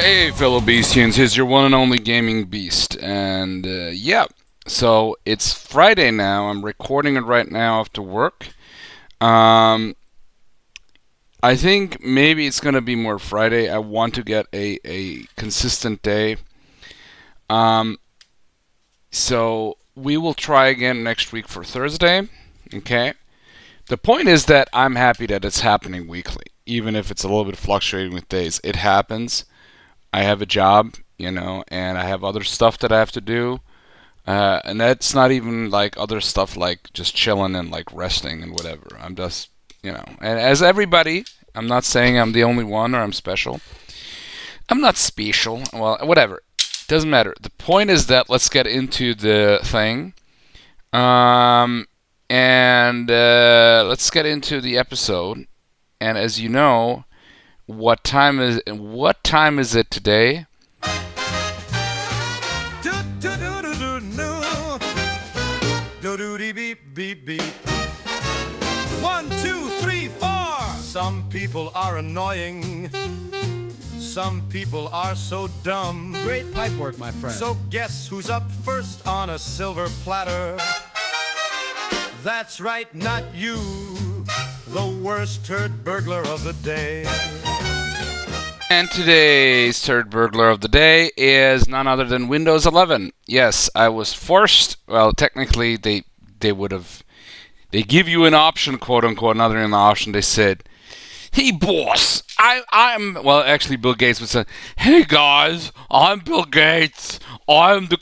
Hey, fellow Beastians, here's your one and only gaming beast. And so it's Friday now. I'm recording it right now after work. Um, I think maybe it's going to be more Friday. I want to get a consistent day. Um, so we will try again next week for Thursday. Okay? The point is that I'm happy that it's happening weekly, even if it's a little bit fluctuating with days. It happens. I have a job, and I have other stuff that I have to do. And that's not even like other stuff like just chilling and like resting and whatever. I'm just, and as everybody, I'm not saying I'm the only one or I'm special. I'm not special. Well, whatever. Doesn't matter. The point is that let's get into the thing. And let's get into the episode. And as you know, what time is it today? One, two, three, four. Some people are annoying. Some people are so dumb. Great pipe work, my friend. So guess who's up first on a silver platter? That's right, not you. The worst turd burglar of the day. And today's third burglar of the day is none other than Windows 11. Yes, I was forced. Well, technically, they give you an option, quote unquote, another an option. They said, "Hey, boss, I'm." Well, actually, Bill Gates would say, "Hey guys, I'm Bill Gates. I'm the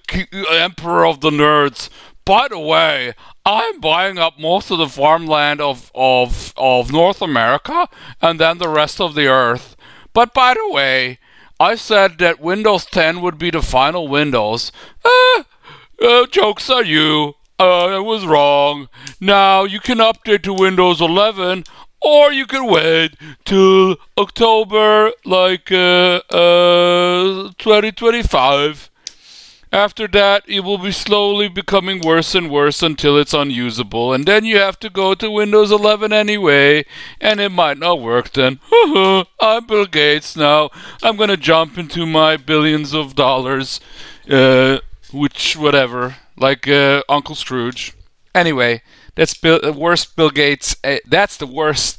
emperor of the nerds. By the way, I'm buying up most of the farmland of North America and then the rest of the earth. But by the way, I said that Windows 10 would be the final Windows. Joke's on you. I was wrong. Now you can update to Windows 11, or you can wait till October, 2025. After that, it will be slowly becoming worse and worse until it's unusable, and then you have to go to Windows 11 anyway, and it might not work then. I'm Bill Gates now. I'm gonna jump into my billions of dollars, whatever, like Uncle Scrooge. Anyway, that's the worst Bill Gates. That's the worst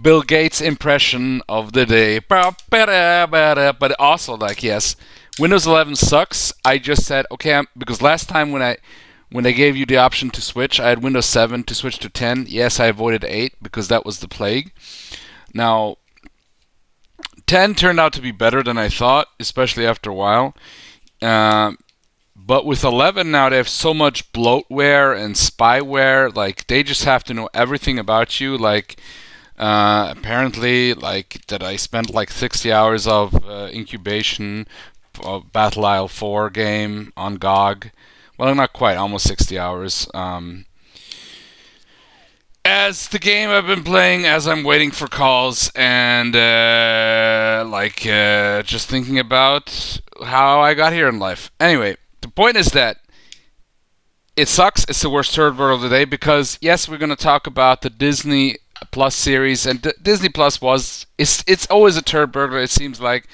Bill Gates impression of the day. But also, yes. Windows 11 sucks. I just said, okay, because last time when I gave you the option to switch, I had Windows 7 to switch to 10. Yes, I avoided 8 because that was the plague. Now, 10 turned out to be better than I thought, especially after a while. But with 11 now, they have so much bloatware and spyware. Like, they just have to know everything about you. Like, apparently, that I spent 60 hours of incubation. Battle Isle 4 game on GOG. Well, not quite, almost 60 hours. As the game I've been playing as I'm waiting for calls and just thinking about how I got here in life. Anyway, the point is that it sucks. It's the worst third world of the day because, yes, we're going to talk about the Disney Plus series, and Disney Plus it's always a turd burglar, it seems like,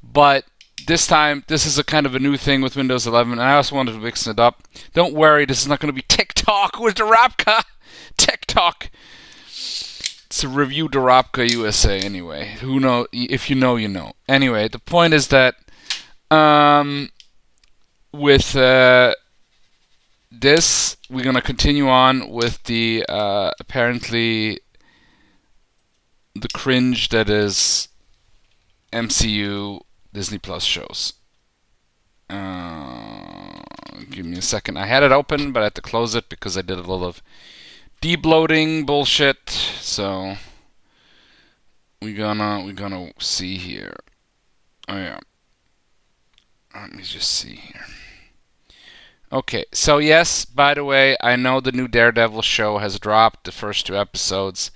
but this time, this is a kind of a new thing with Windows 11, and I also wanted to mix it up. Don't worry, this is not going to be TikTok with Dorapka. TikTok. It's a review Dorapka USA anyway. Who know? If you know, you know. Anyway, the point is that with this, we're going to continue on with the apparently the cringe that is MCU Disney Plus shows. Give me a second. I had it open, but I had to close it because I did a little of debloating bullshit. So we're gonna see here. Oh yeah. Let me just see here. Okay, so yes, by the way, I know the new Daredevil show has dropped, the first 2 episodes.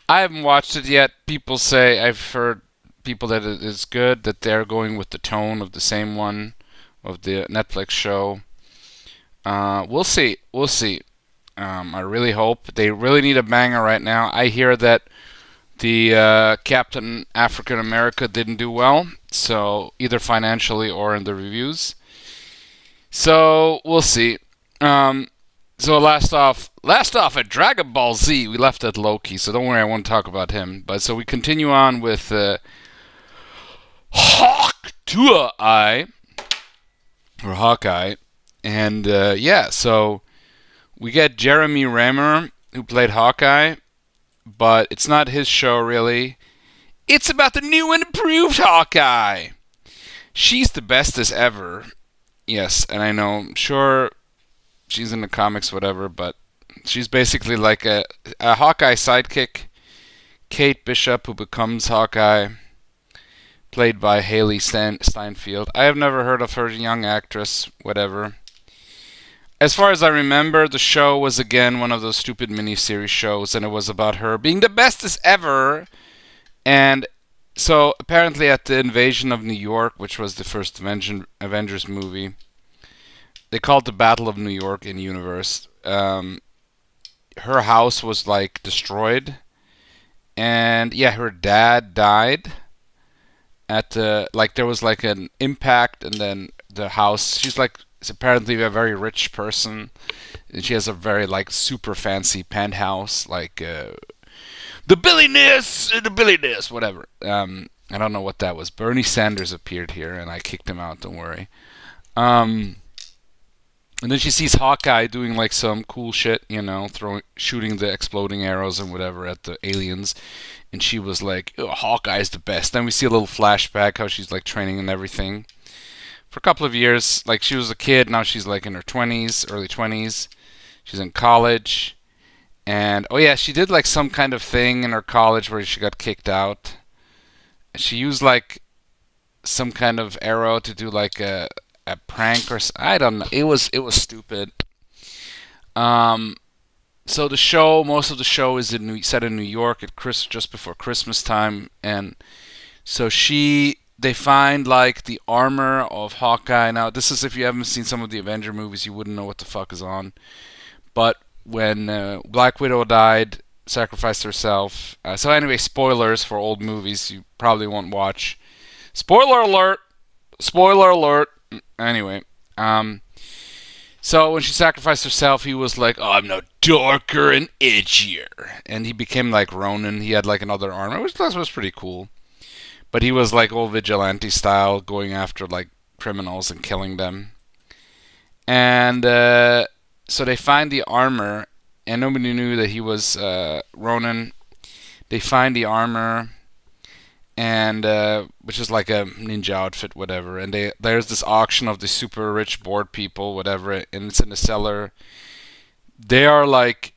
I haven't watched it yet. People say, I've heard people that it is good, that they're going with the tone of the same one of the Netflix show. We'll see. I really hope. They really need a banger right now. I hear that the Captain African America didn't do well, So either financially or in the reviews. So we'll see. So last off at Dragon Ball Z, we left at Loki. So don't worry, I won't talk about him. But so we continue on with Hawkeye, and yeah. So we get Jeremy Renner, who played Hawkeye, but it's not his show really. It's about the new and improved Hawkeye. She's the bestest ever. Yes, and I know, I'm sure she's in the comics, whatever, but she's basically like a Hawkeye sidekick. Kate Bishop, who becomes Hawkeye, played by Haley Steinfeld. I have never heard of her, young actress, whatever. As far as I remember, the show was again one of those stupid miniseries shows, and it was about her being the bestest ever. And so apparently at the invasion of New York, which was the first Avengers movie, they called the Battle of New York in universe. Her house was like destroyed, and yeah, her dad died. At the there was like an impact, and then the house. She's like is apparently a very rich person, and she has a very like super fancy penthouse, like the billionaires, whatever. I don't know what that was. Bernie Sanders appeared here, and I kicked him out. Don't worry. And then she sees Hawkeye doing like some cool shit, shooting the exploding arrows and whatever at the aliens, and she was like, oh, "Hawkeye's the best." Then we see a little flashback how she's like training and everything for a couple of years. Like she was a kid, now she's like in her 20s, early 20s. She's in college, and oh yeah, she did like some kind of thing in her college where she got kicked out. She used like some kind of arrow to do like a prank or I don't know. It was stupid. So the show, most of the show is set in New York at just before Christmas time, and so they find like the armor of Hawkeye. Now this is, if you haven't seen some of the Avenger movies, you wouldn't know what the fuck is on. But when Black Widow died, sacrificed herself. So anyway, spoilers for old movies you probably won't watch. Spoiler alert! Spoiler alert! Anyway, so when she sacrificed herself, he was like, "Oh, I'm now darker and edgier," and he became like Ronin. He had like another armor, which was pretty cool. But he was like old vigilante style, going after like criminals and killing them. And so they find the armor, and nobody knew that he was Ronin. They find the armor, and which is like a ninja outfit, whatever. And there's this auction of the super rich bored people, whatever, and it's in the cellar. They are like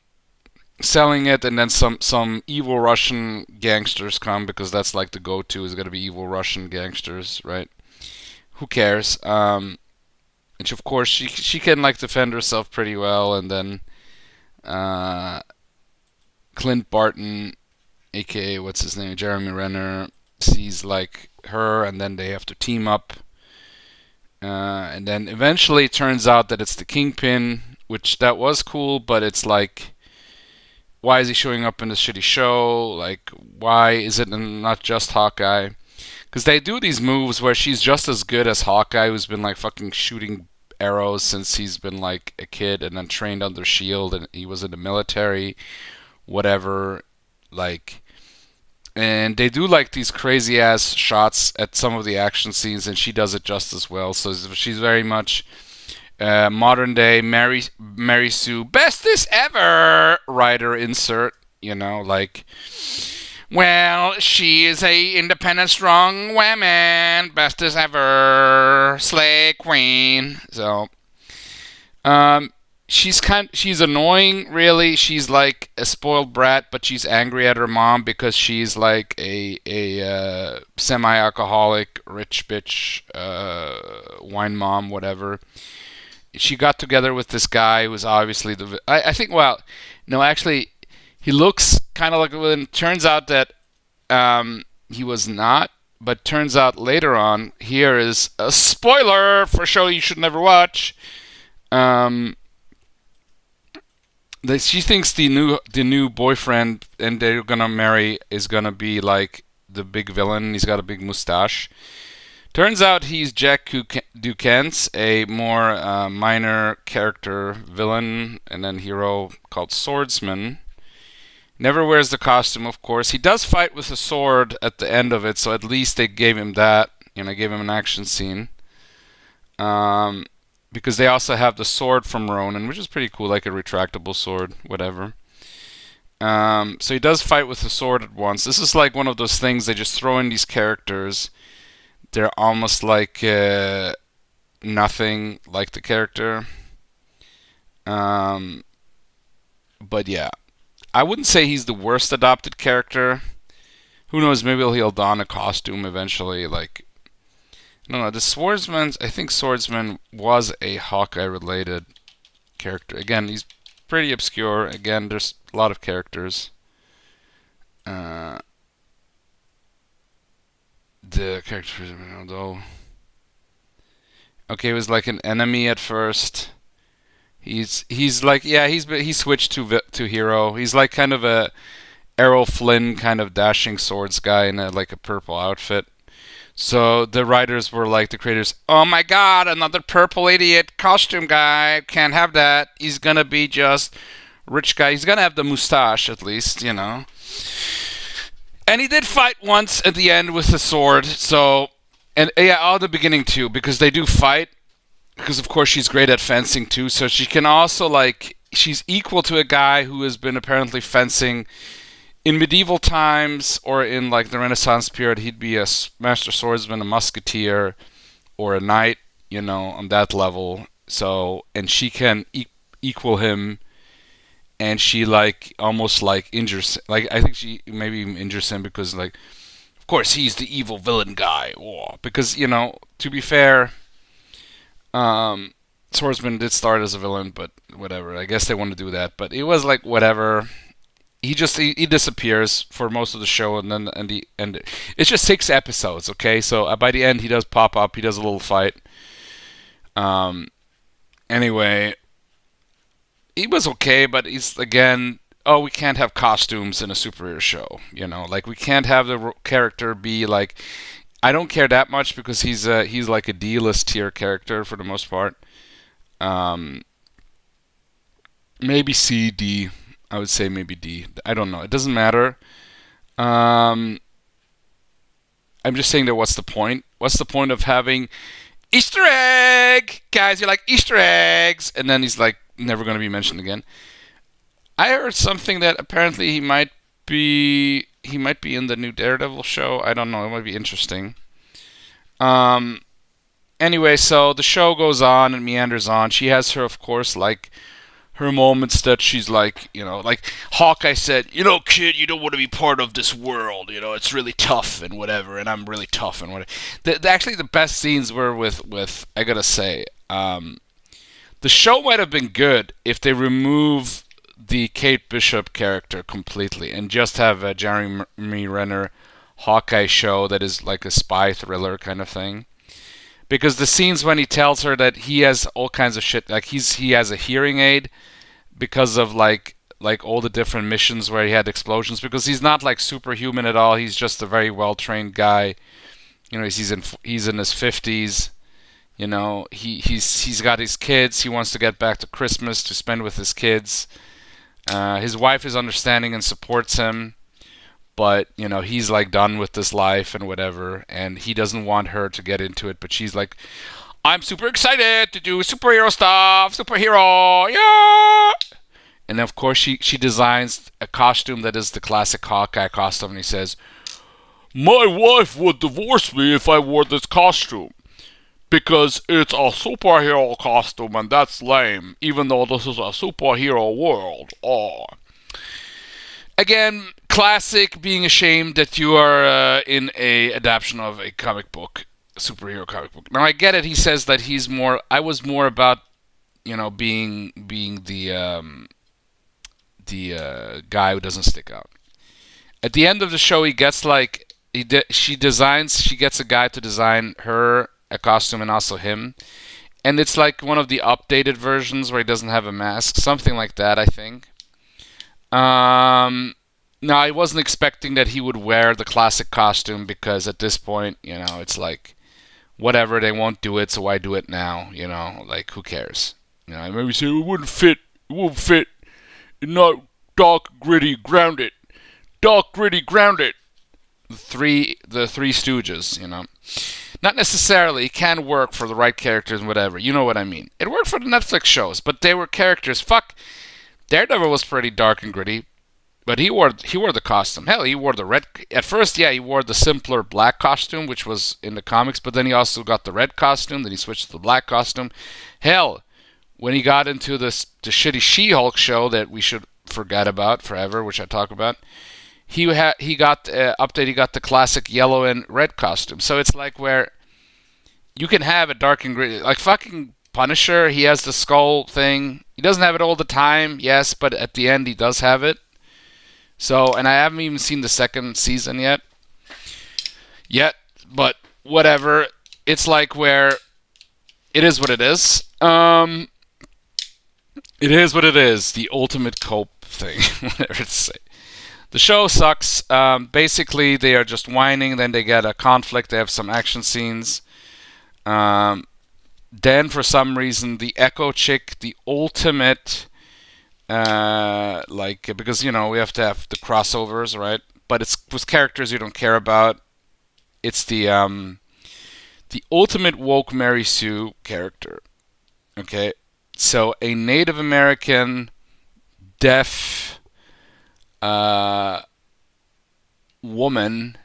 selling it, and then some evil Russian gangsters come, because that's like the go-to is gonna be evil Russian gangsters, right? Who cares? And of course she can like defend herself pretty well, and then Clint Barton, aka what's his name, Jeremy Renner, sees like her, and then they have to team up, and then eventually it turns out that it's the Kingpin, which that was cool, but it's like, why is he showing up in this shitty show? Like, why is it not just Hawkeye? Because they do these moves where she's just as good as Hawkeye, who's been like fucking shooting arrows since he's been like a kid, and then trained under SHIELD, and he was in the military, whatever, like. And they do like these crazy ass shots at some of the action scenes, and she does it just as well. So she's very much modern day Mary Sue, bestest ever writer insert. Like, well, she is a independent, strong woman, bestest ever, slay queen. So, she's annoying, really. She's like a spoiled brat, but she's angry at her mom because she's like a semi-alcoholic rich bitch, wine mom, whatever. She got together with this guy who was obviously I think, well, no, actually, he looks kind of like a. Turns out that he was not, but turns out later on, here is a spoiler for a show you should never watch. She thinks the new boyfriend and they're gonna marry is gonna be like the big villain. He's got a big mustache. Turns out he's Jack Dukens, a more minor character villain and then hero called Swordsman. Never wears the costume, of course. He does fight with a sword at the end of it, so at least they gave him that. Gave him an action scene. Because they also have the sword from Ronin, which is pretty cool, like a retractable sword, whatever. So he does fight with a sword at once. This is like one of those things they just throw in these characters. They're almost like nothing like the character. But yeah, I wouldn't say he's the worst adopted character. Who knows? Maybe he'll don a costume eventually. Like, I don't know. The Swordsman, I think Swordsman was a Hawkeye-related character. Again, he's pretty obscure. Again, there's a lot of characters. The character, although, okay, he was like an enemy at first. He's like, yeah, he switched to hero. He's like kind of a Errol Flynn kind of dashing swords guy in like a purple outfit. So the writers were like, the creators, oh my god, another purple idiot costume guy, can't have that. He's gonna be just rich guy. He's gonna have the mustache at least, And he did fight once at the end with a sword. So, and yeah, all the beginning too, because they do fight. Because of course she's great at fencing too, so she can also like, she's equal to a guy who has been apparently fencing in medieval times or in like the Renaissance period. He'd be a master swordsman, a musketeer, or a knight, on that level. So, and she can equal him, and she like almost like injures, like I think she maybe even injures him because like, of course he's the evil villain guy. Because to be fair, Swordsman did start as a villain, but whatever. I guess they want to do that, but it was like whatever. He disappears for most of the show, and then it's just 6 episodes. Okay, so by the end he does pop up. He does a little fight. Anyway, he was okay, but he's again. Oh, we can't have costumes in a superhero show. Like we can't have the character be like. I don't care that much because he's like a D-list tier character for the most part. Maybe C, D. I would say maybe D. I don't know. It doesn't matter. I'm just saying that what's the point? What's the point of having Easter egg? Guys, you like Easter eggs? And then he's like never going to be mentioned again. I heard something that apparently he might be in the new Daredevil show. I don't know. It might be interesting. Anyway, so the show goes on and meanders on. She has her, of course, like her moments that she's like, like Hawkeye said, kid, you don't want to be part of this world. It's really tough and whatever, and I'm really tough and whatever. Actually, the best scenes were with I gotta say, the show might have been good if they remove the Kate Bishop character completely and just have a Jeremy Renner Hawkeye show that is like a spy thriller kind of thing. Because the scenes when he tells her that he has all kinds of shit, like he has a hearing aid because of like all the different missions where he had explosions, because he's not like superhuman at all. He's just a very well trained guy. He's in his 50s. He's got his kids. He wants to get back to Christmas to spend with his kids. His wife is understanding and supports him, but he's like done with this life and whatever, and he doesn't want her to get into it. But she's like, I'm super excited to do superhero stuff, superhero, yeah. And of course she designs a costume that is the classic Hawkeye costume, and he says, my wife would divorce me if I wore this costume, because it's a superhero costume and that's lame, even though this is a superhero world. Oh. Again, classic being ashamed that you are in a adaptation of a comic book, a superhero comic book. Now I get it. He says that I was more about, being the guy who doesn't stick out. At the end of the show, he gets like she gets a guy to design her a costume and also him, and it's like one of the updated versions where he doesn't have a mask, something like that, I think. No, I wasn't expecting that he would wear the classic costume, because at this point, it's like, whatever, they won't do it, so why do it now? You know, like, who cares? You know, maybe say it wouldn't fit. It won't fit. It's not dark, gritty, grounded. Dark, gritty, grounded. The three Stooges, you know. Not necessarily. It can work for the right characters and whatever. You know what I mean. It worked for the Netflix shows, but they were characters. Fuck, Daredevil was pretty dark and gritty, but he wore the costume. Hell, he wore the red. At first, yeah, he wore the simpler black costume, which was in the comics, but then he also got the red costume. Then he switched to the black costume. Hell, when he got into the shitty She-Hulk show that we should forget about forever, which I talk about, he got update. He got the classic yellow and red costume. So it's like where you can have a dark and gritty, like fucking Punisher. He has the skull thing. He doesn't have it all the time, yes, but at the end he does have it. So, and I haven't even seen the second season yet, but whatever. It's like where it is what it is. It is what it is. The ultimate cope thing, whatever to say. The show sucks. Basically, they are just whining. Then they get a conflict. They have some action scenes. Then, for some reason, the Echo chick, the ultimate, because, you know, we have to have the crossovers, right? But it's with characters you don't care about. It's the ultimate woke Mary Sue character. Okay? So, a Native American, deaf, woman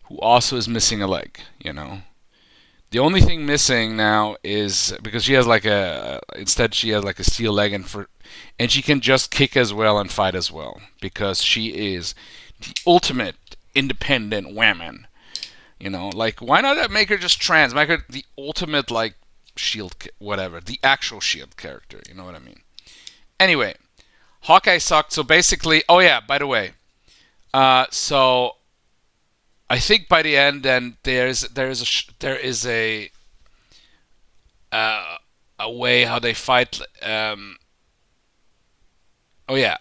who also is missing a leg, you know. The only thing missing now is because she has instead she has like a steel leg, and she can just kick as well and fight as well because she is the ultimate independent woman. You know, like, why not make her just trans? Make her the ultimate, like, Shield, whatever, the actual Shield character. You know what I mean? Anyway, Hawkeye sucked. So basically, oh yeah, by the way, so I think by the end, then there is a way how they fight. Oh yeah.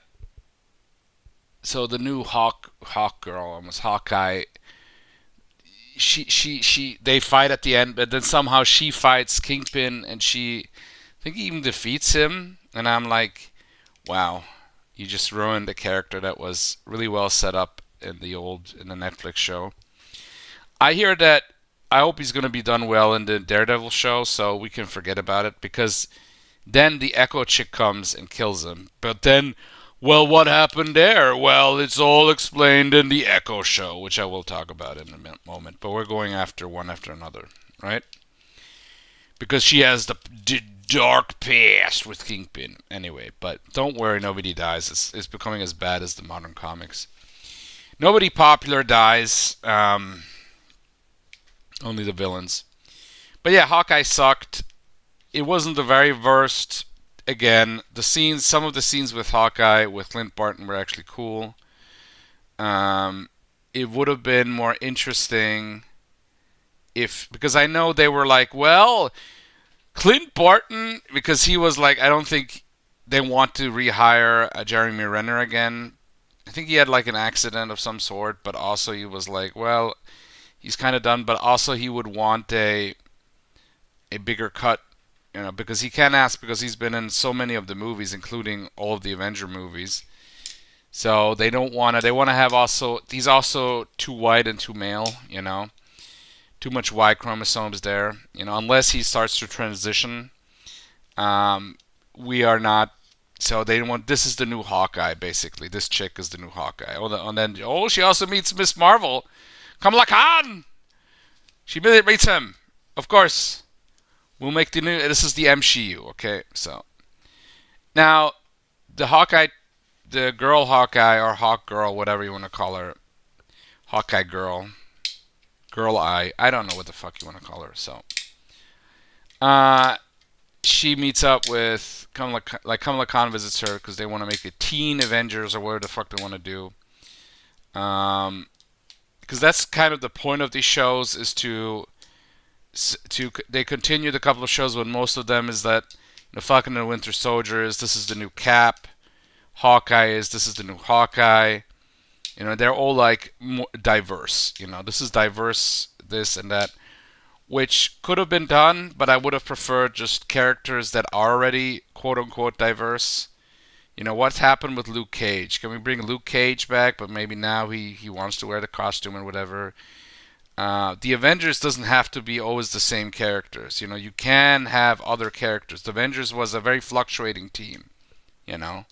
So the new Hawk girl, almost Hawkeye. They fight at the end, but then somehow she fights Kingpin, and I think he even defeats him. And I'm like, wow, you just ruined a character that was really well set up in the Netflix show. I hear that. I hope he's going to be done well in the Daredevil show, so we can forget about it, because then the Echo chick comes and kills him. But then, well, what happened there? Well, it's all explained in the Echo show, which I will talk about in a moment. But we're going after one after another, right? Because she has the dark past with Kingpin. Anyway, but don't worry, nobody dies. It's becoming as bad as the modern comics. Nobody popular dies. Only the villains. But yeah, Hawkeye sucked. It wasn't the very worst. Again, some of the scenes with Hawkeye, with Clint Barton, were actually cool. It would have been more interesting because I know they were like, well, Clint Barton, because he was like, I don't think they want to rehire Jeremy Renner again. I think he had like an accident of some sort, but also he was like, well, he's kind of done, but also he would want a bigger cut. You know, because he can't ask, because he's been in so many of the movies, including all of the Avenger movies. So they don't want to. They want to have also. He's also too white and too male. You know, too much Y chromosomes there. You know, unless he starts to transition, we are not. So they want. This is the new Hawkeye, basically. This chick is the new Hawkeye. And then she also meets Miss Marvel, Kamala Khan. She meets him, of course. We'll make the new. This is the MCU, okay? So now the Hawkeye, the girl Hawkeye, or Hawk Girl, whatever you want to call her, Hawkeye Girl, Girl Eye. I don't know what the fuck you want to call her. So she meets up with Kamala. Like, Kamala Khan visits her because they want to make a teen Avengers or whatever the fuck they want to do. Because that's kind of the point of these shows, is they continue the couple of shows, but most of them is that fucking the Winter Soldier is this is the new Cap, Hawkeye is this is the new Hawkeye. You know, they're all like more diverse. You know, this is diverse, this and that. which could have been done, but I would have preferred just characters that are already quote unquote diverse. You know, what's happened with Luke Cage? Can we bring Luke Cage back, but maybe now he wants to wear the costume and whatever? The Avengers doesn't have to be always the same characters. You know, you can have other characters. The Avengers was a very fluctuating team. You know,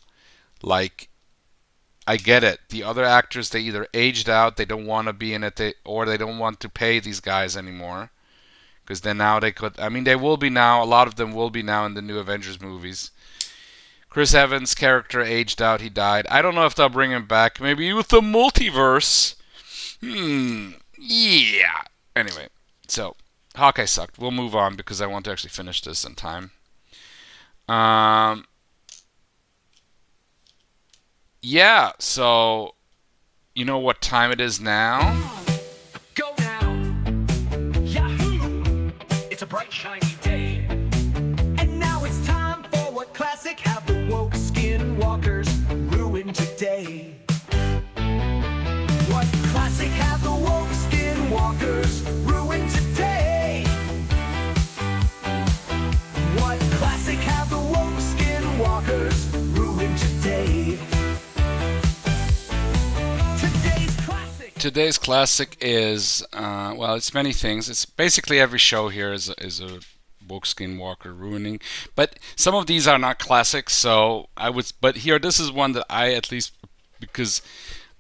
like I get it. The other actors, they either aged out, they don't want to be in it, or they don't want to pay these guys anymore. Because then now they could. I mean, they will be now. A lot of them will be now in the new Avengers movies. Chris Evans' character aged out. He died. I don't know if they'll bring him back. Maybe with the multiverse. Yeah. Anyway, so Hawkeye sucked. We'll move on because I want to actually finish this in time. Yeah. So you know what time it is now? Go now, Yahoo! It's a bright, shiny day. And now it's time for what classic have the woke skinwalkers ruined today. What classic have the woke skinwalkers ruined today? What classic have the woke skinwalkers ruined today? Today's classic is well, it's many things. It's basically every show here is a woke skinwalker ruining, but some of these are not classics. So I would, but here this is one that I at least because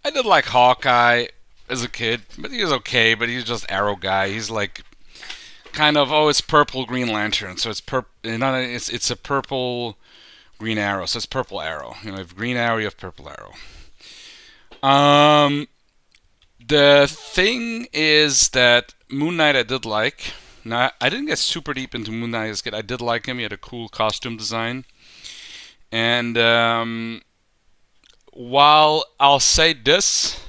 I did like Hawkeye as a kid, but he was okay. But he's just Arrow guy. He's like kind of it's purple Green Lantern, so it's it's a purple Green Arrow, so it's Purple Arrow. You know, if Green Arrow, you have Purple Arrow. The thing is that Moon Knight I did like. Now, I didn't get super deep into Moon Knight as a kid. I did like him. He had a cool costume design. And while I'll say this,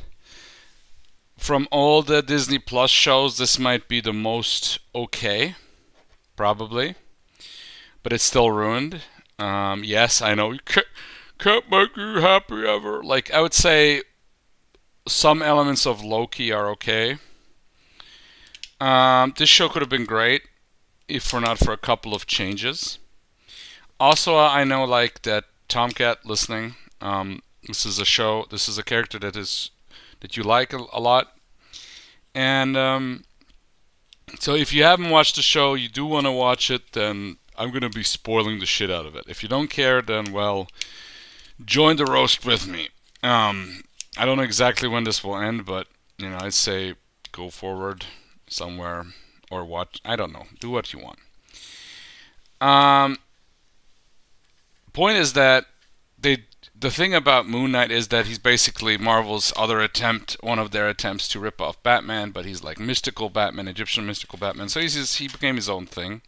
from all the Disney Plus shows, this might be the most okay. Probably. But it's still ruined. Yes, I know. You can't make you happy ever. Like, I would say some elements of Loki are okay. This show could have been great if for not for a couple of changes. Also, I know like that Tomcat listening. This is a show. This is a character that you like a lot. And so if you haven't watched the show, you do want to watch it, then I'm gonna be spoiling the shit out of it. If you don't care, then well, join the roast with me. I don't know exactly when this will end, but you know, I'd say go forward somewhere or watch. I don't know. Do what you want. Point is that the thing about Moon Knight is that he's basically Marvel's other attempt, one of their attempts to rip off Batman, but he's like mystical Batman, Egyptian mystical Batman. So he became his own thing,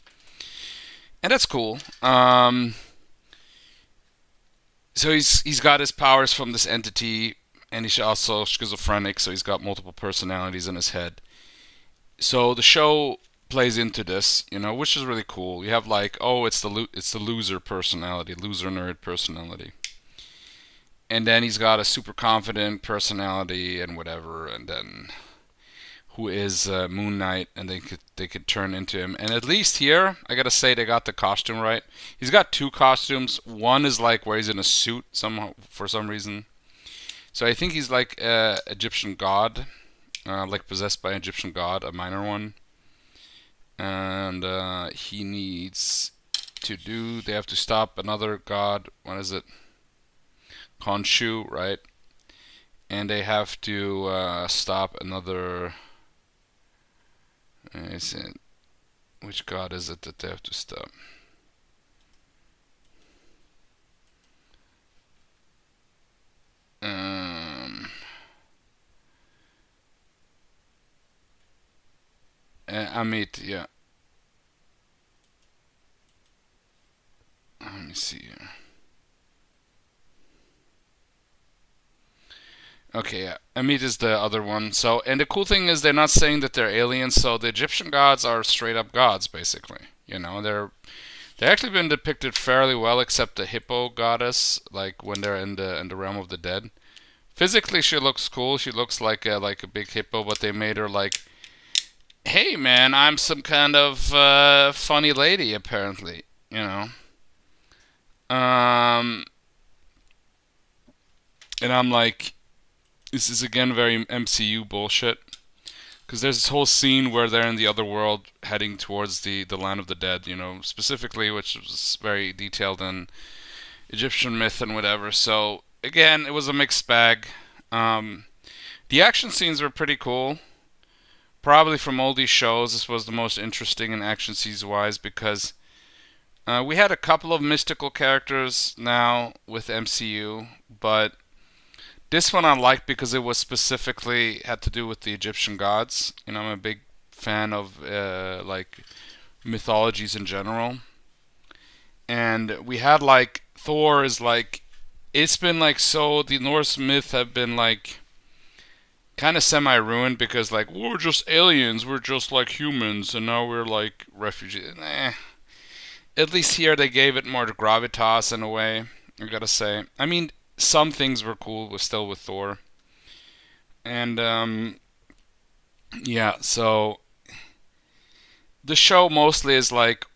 and that's cool. So he's got his powers from this entity. And he's also schizophrenic, so he's got multiple personalities in his head. So the show plays into this, you know, which is really cool. You have like, it's the loser personality, loser nerd personality, and then he's got a super confident personality and whatever, and then who is Moon Knight, and they could turn into him. And at least here, I gotta say, they got the costume right. He's got two costumes. One is like where he's in a suit somehow for some reason. So I think he's like an Egyptian god, like possessed by an Egyptian god, a minor one. And he needs they have to stop another god, what is it? Khonshu, right? And they have to stop another, which god is it that they have to stop? Amit, yeah. Let me see here. Okay, yeah. Amit is the other one. So, and the cool thing is they're not saying that they're aliens. So the Egyptian gods are straight up gods, basically. You know, they're actually been depicted fairly well, except the hippo goddess, like when they're in the realm of the dead. Physically, she looks cool. She looks like a big hippo, but they made her like hey man, I'm some kind of funny lady apparently, you know. Um, and I'm like, this is again very MCU bullshit. Because there's this whole scene where they're in the other world heading towards the land of the dead, you know, specifically, which was very detailed in Egyptian myth and whatever. So, again, it was a mixed bag. Um, the action scenes were pretty cool. Probably from all these shows, this was the most interesting in action scenes wise because we had a couple of mystical characters now with MCU, but this one I liked because it was specifically had to do with the Egyptian gods. You know, I'm a big fan of like mythologies in general, and we had like Thor is like it's been like so the Norse myth have been like kind of semi-ruined because like we're just aliens, we're just like humans, and now we're like refugees. At least here they gave it more gravitas in a way. I gotta say. I mean, some things were cool, was still with Thor, and yeah. So the show mostly is like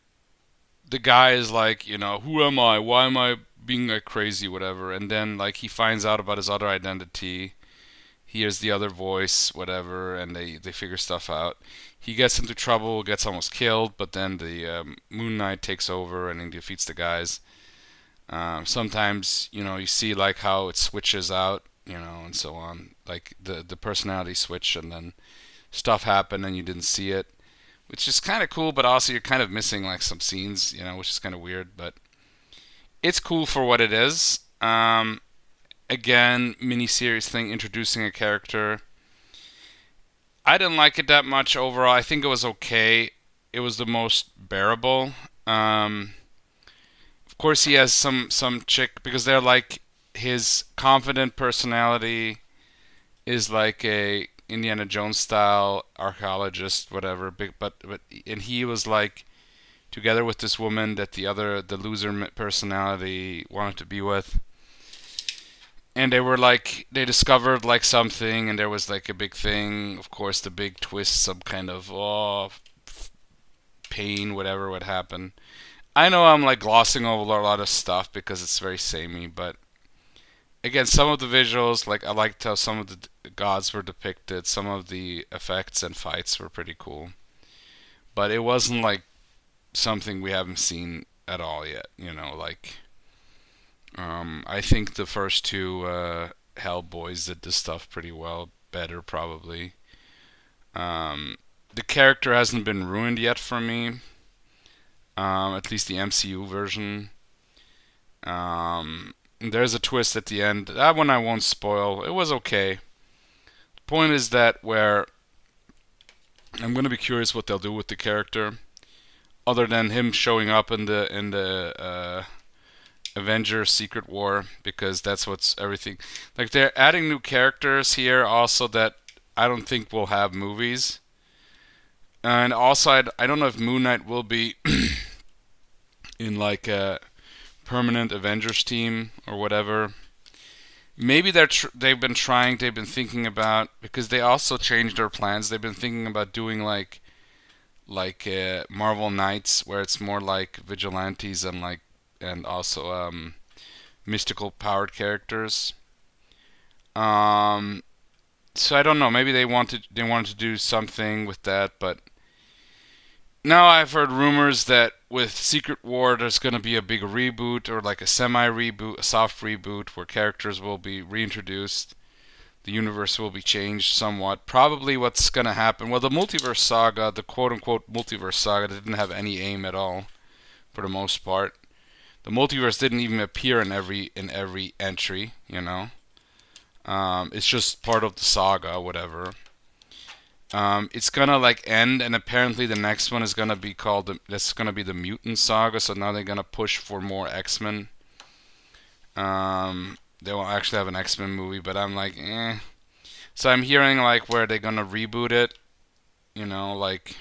the guy is like, you know, who am I? Why am I being like crazy, whatever? And then like he finds out about his other identity, hears the other voice, whatever, and they figure stuff out. He gets into trouble, gets almost killed, but then the Moon Knight takes over and he defeats the guys. Sometimes, you know, you see like how it switches out, you know, and so on. Like the personality switch, and then stuff happened and you didn't see it, which is kind of cool, but also you're kind of missing like some scenes, you know, which is kind of weird, but it's cool for what it is. Again, miniseries thing, introducing a character. I didn't like it that much overall. I think it was okay. It was the most bearable. Of course, he has some chick because they're like his confident personality is like a Indiana Jones style archaeologist, whatever. But and he was like together with this woman that the loser personality wanted to be with, and they were like they discovered like something, and there was like a big thing. Of course, the big twist, some kind of pain, whatever would happen. I know I'm like glossing over a lot of stuff because it's very samey, but again, some of the visuals, like I liked how some of the gods were depicted, some of the effects and fights were pretty cool, but it wasn't like something we haven't seen at all yet. You know, like I think the first two Hellboys did this stuff pretty well, better probably. Um, the character hasn't been ruined yet for me, at least the MCU version. There's a twist at the end. That one I won't spoil. It was okay. The point is that where I'm gonna be curious what they'll do with the character, other than him showing up in the Avengers Secret War, because that's what's everything. Like they're adding new characters here also that I don't think will have movies. And also I don't know if Moon Knight will be in like a permanent Avengers team or whatever. Maybe they've been thinking about, because they also changed their plans. They've been thinking about doing like Marvel Knights, where it's more like vigilantes and like and also mystical powered characters. Um, so I don't know. Maybe they wanted to do something with that, but now I've heard rumors that with Secret War there's going to be a big reboot or like a semi reboot, a soft reboot where characters will be reintroduced. The universe will be changed somewhat. Probably what's going to happen. Well, the multiverse saga, the quote unquote multiverse saga, didn't have any aim at all for the most part. The multiverse didn't even appear in every entry, you know. It's just part of the saga, whatever. It's gonna like end, and apparently the next one is gonna be called that's gonna be the Mutant Saga. So now they're gonna push for more X-Men. They will actually have an X-Men movie, but I'm like, eh. So I'm hearing like where they're gonna reboot it. You know, like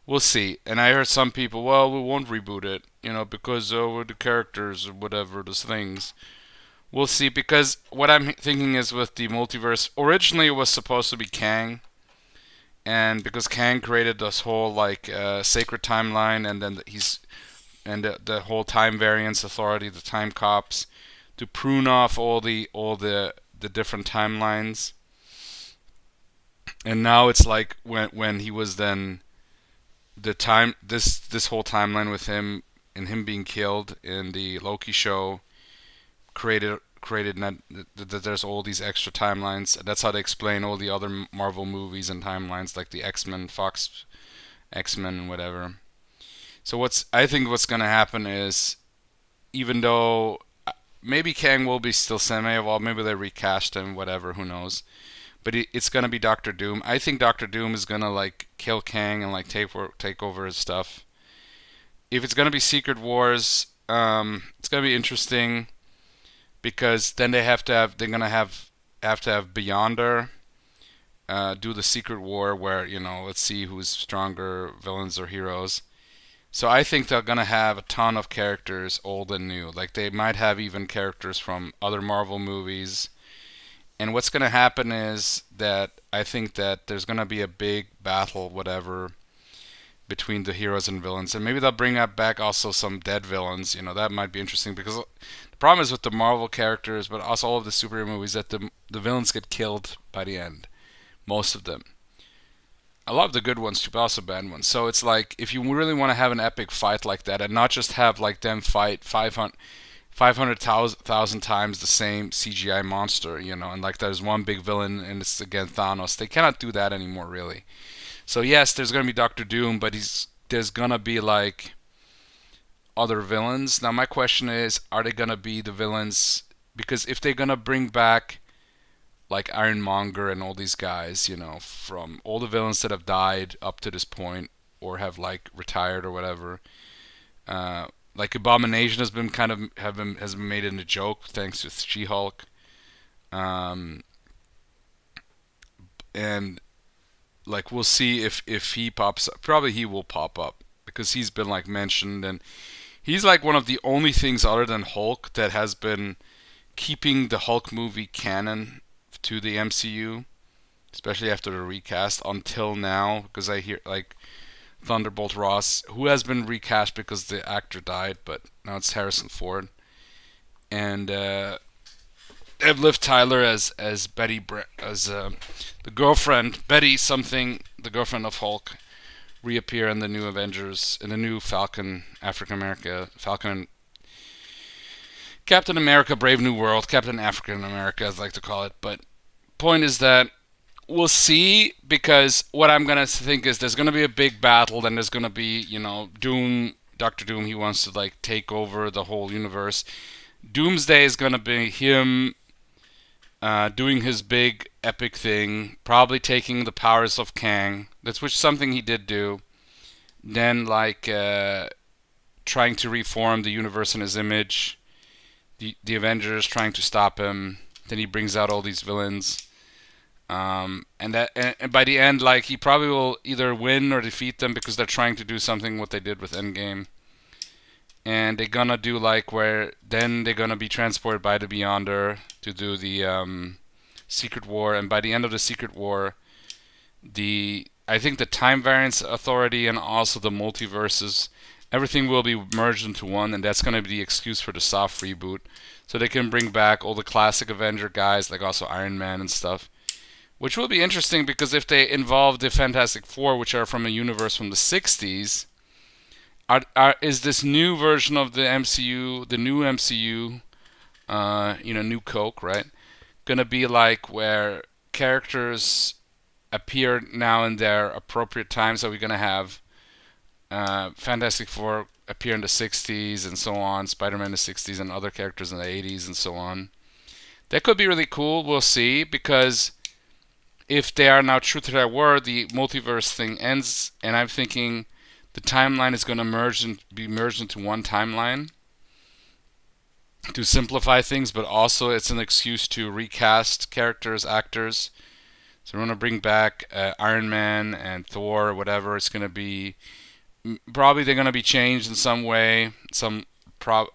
we'll see. And I heard some people, well, we won't reboot it, you know, because with the characters or whatever, those things. We'll see, because what I'm thinking is with the multiverse, originally it was supposed to be Kang, and because Kang created this whole like sacred timeline, and then the whole time variance authority, the time cops, to prune off all the different timelines. And now it's like when he was then the time this whole timeline with him and him being killed in the Loki show created that there's all these extra timelines. That's how they explain all the other Marvel movies and timelines, like the X-Men, Fox X-Men, and whatever. So I think what's gonna happen is, even though maybe Kang will be still semi-evolved, maybe they recast him, whatever, who knows. But it's gonna be Doctor Doom. I think Doctor Doom is gonna like kill Kang and like take over his stuff. If it's gonna be Secret Wars, it's gonna be interesting because then they're gonna have to have Beyonder do the Secret War where, let's see who's stronger, villains or heroes. So I think they're gonna have a ton of characters, old and new. Like they might have even characters from other Marvel movies. And what's gonna happen is that I think that there's gonna be a big battle, whatever, between the heroes and villains, and maybe they'll bring up back also some dead villains. That might be interesting because the problem is with the Marvel characters, but also all of the superhero movies, that the villains get killed by the end, most of them. I love the good ones too, but also bad ones. So it's like, if you really want to have an epic fight like that, and not just have like them fight 500,000 times the same CGI monster, and like there's one big villain and it's against Thanos. They cannot do that anymore, really. So yes, there's gonna be Doctor Doom, but there's gonna be like other villains. Now my question is, are they gonna be the villains? Because if they're gonna bring back like Ironmonger and all these guys, from all the villains that have died up to this point or have like retired or whatever, like Abomination has been has been made into a joke thanks to She-Hulk, and like we'll see if he pops up. Probably he will pop up because he's been like mentioned, and he's like one of the only things other than Hulk that has been keeping the Hulk movie canon to the MCU, especially after the recast until now. Because I hear like Thunderbolt Ross, who has been recast because the actor died, but now it's Harrison Ford, and they have Liv Tyler as the girlfriend, Betty something, the girlfriend of Hulk, reappear in the new Avengers, in the new Falcon, Captain America, Brave New World, Captain African America, as I like to call it. But point is that we'll see, because what I'm gonna think is there's gonna be a big battle, then there's gonna be, Doom, Doctor Doom. He wants to like take over the whole universe. Doomsday is gonna be him doing his big epic thing, probably taking the powers of Kang. That's something he did do. Then like trying to reform the universe in his image. The Avengers trying to stop him. Then he brings out all these villains. And by the end, like, he probably will either win or defeat them because they're trying to do something what they did with Endgame. And they're gonna do like where then they're gonna be transported by the Beyonder to do the Secret War, and by the end of the Secret War, I think the Time Variance Authority and also the multiverses, everything will be merged into one, and that's gonna be the excuse for the soft reboot, so they can bring back all the classic Avenger guys, like also Iron Man and stuff. Which will be interesting because if they involve the Fantastic Four, which are from a universe from the 60s, is this new version of the MCU, the new MCU, new Coke, right? Gonna be like where characters appear now in their appropriate times? Are we gonna have Fantastic Four appear in the 60s and so on, Spider-Man in the 60s, and other characters in the 80s and so on? That could be really cool. We'll see, because if they are now true to their word, the multiverse thing ends, and I'm thinking the timeline is going to be merged into one timeline to simplify things, but also it's an excuse to recast characters, actors. So we're going to bring back Iron Man and Thor or whatever. It's going to be, probably they're going to be changed in some way,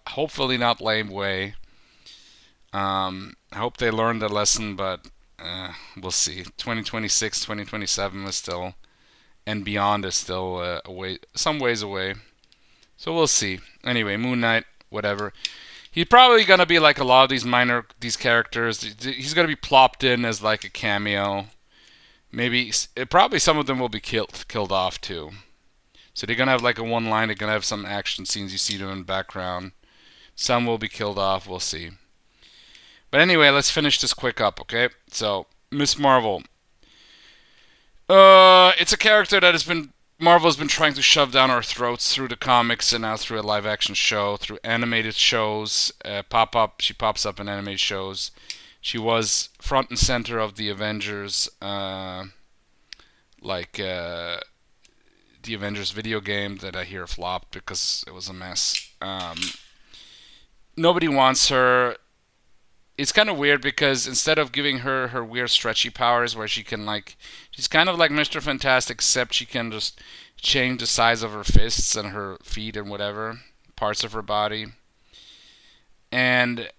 hopefully not lame way. I hope they learned their lesson, but we'll see. 2026, 2027 is still and beyond is still away, some ways away. So we'll see. Anyway, Moon Knight, whatever. He's probably gonna be like a lot of these characters. He's gonna be plopped in as like a cameo. Maybe probably some of them will be killed off too. So they're gonna have like a one line. They're gonna have some action scenes. You see them in the background. Some will be killed off. We'll see. But anyway, let's finish this quick up, okay? So Miss Marvel. It's a character that Marvel's been trying to shove down our throats through the comics and now through a live action show, through animated shows. She pops up in animated shows. She was front and center of the Avengers, the Avengers video game that I hear flopped because it was a mess. Nobody wants her. It's kind of weird because instead of giving her her weird stretchy powers where she can she's kind of like Mr. Fantastic, except she can just change the size of her fists and her feet and whatever parts of her body. And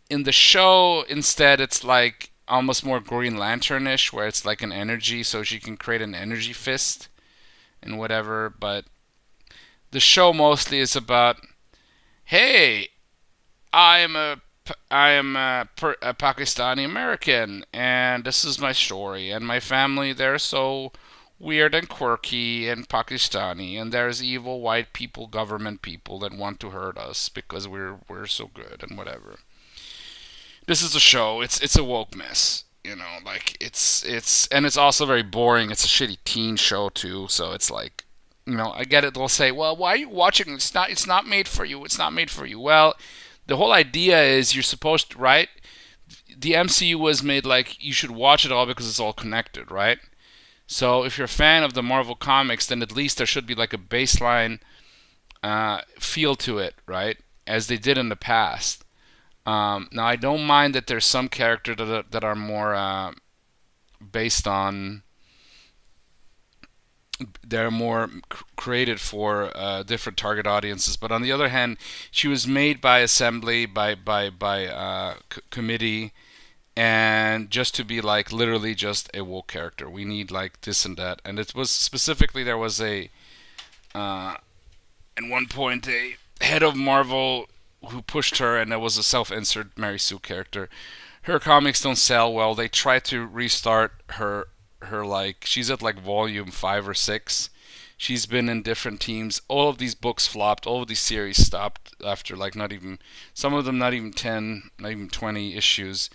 in the show, instead, it's like almost more Green Lantern-ish, where it's like an energy, so she can create an energy fist and whatever. But the show mostly is about, hey, I am a Pakistani American, and this is my story. And my family, they're so weird and quirky and Pakistani, and there's evil white people, government people that want to hurt us because we're so good and whatever. This is a show. It's a woke mess. It's also very boring. It's a shitty teen show too, so it's like, I get it. They'll say, "Well, why are you watching? It's not made for you. It's not made for you." Well, the whole idea is you're supposed to, right? The MCU was made like you should watch it all because it's all connected, right? So if you're a fan of the Marvel comics, then at least there should be like a baseline feel to it, right? As they did in the past. Now I don't mind that there's some characters that are more based on, they're more created for different target audiences. But on the other hand, she was made by assembly, by committee, and just to be like literally just a woke character. We need like this and that. And it was specifically, there was at one point a head of Marvel who pushed her, and there was a self-insert Mary Sue character. Her comics don't sell well. They try to restart her like, she's at like volume 5 or 6. She's been in different teams. All of these books flopped. All of these series stopped after like some of them not even 10, not even 20 issues.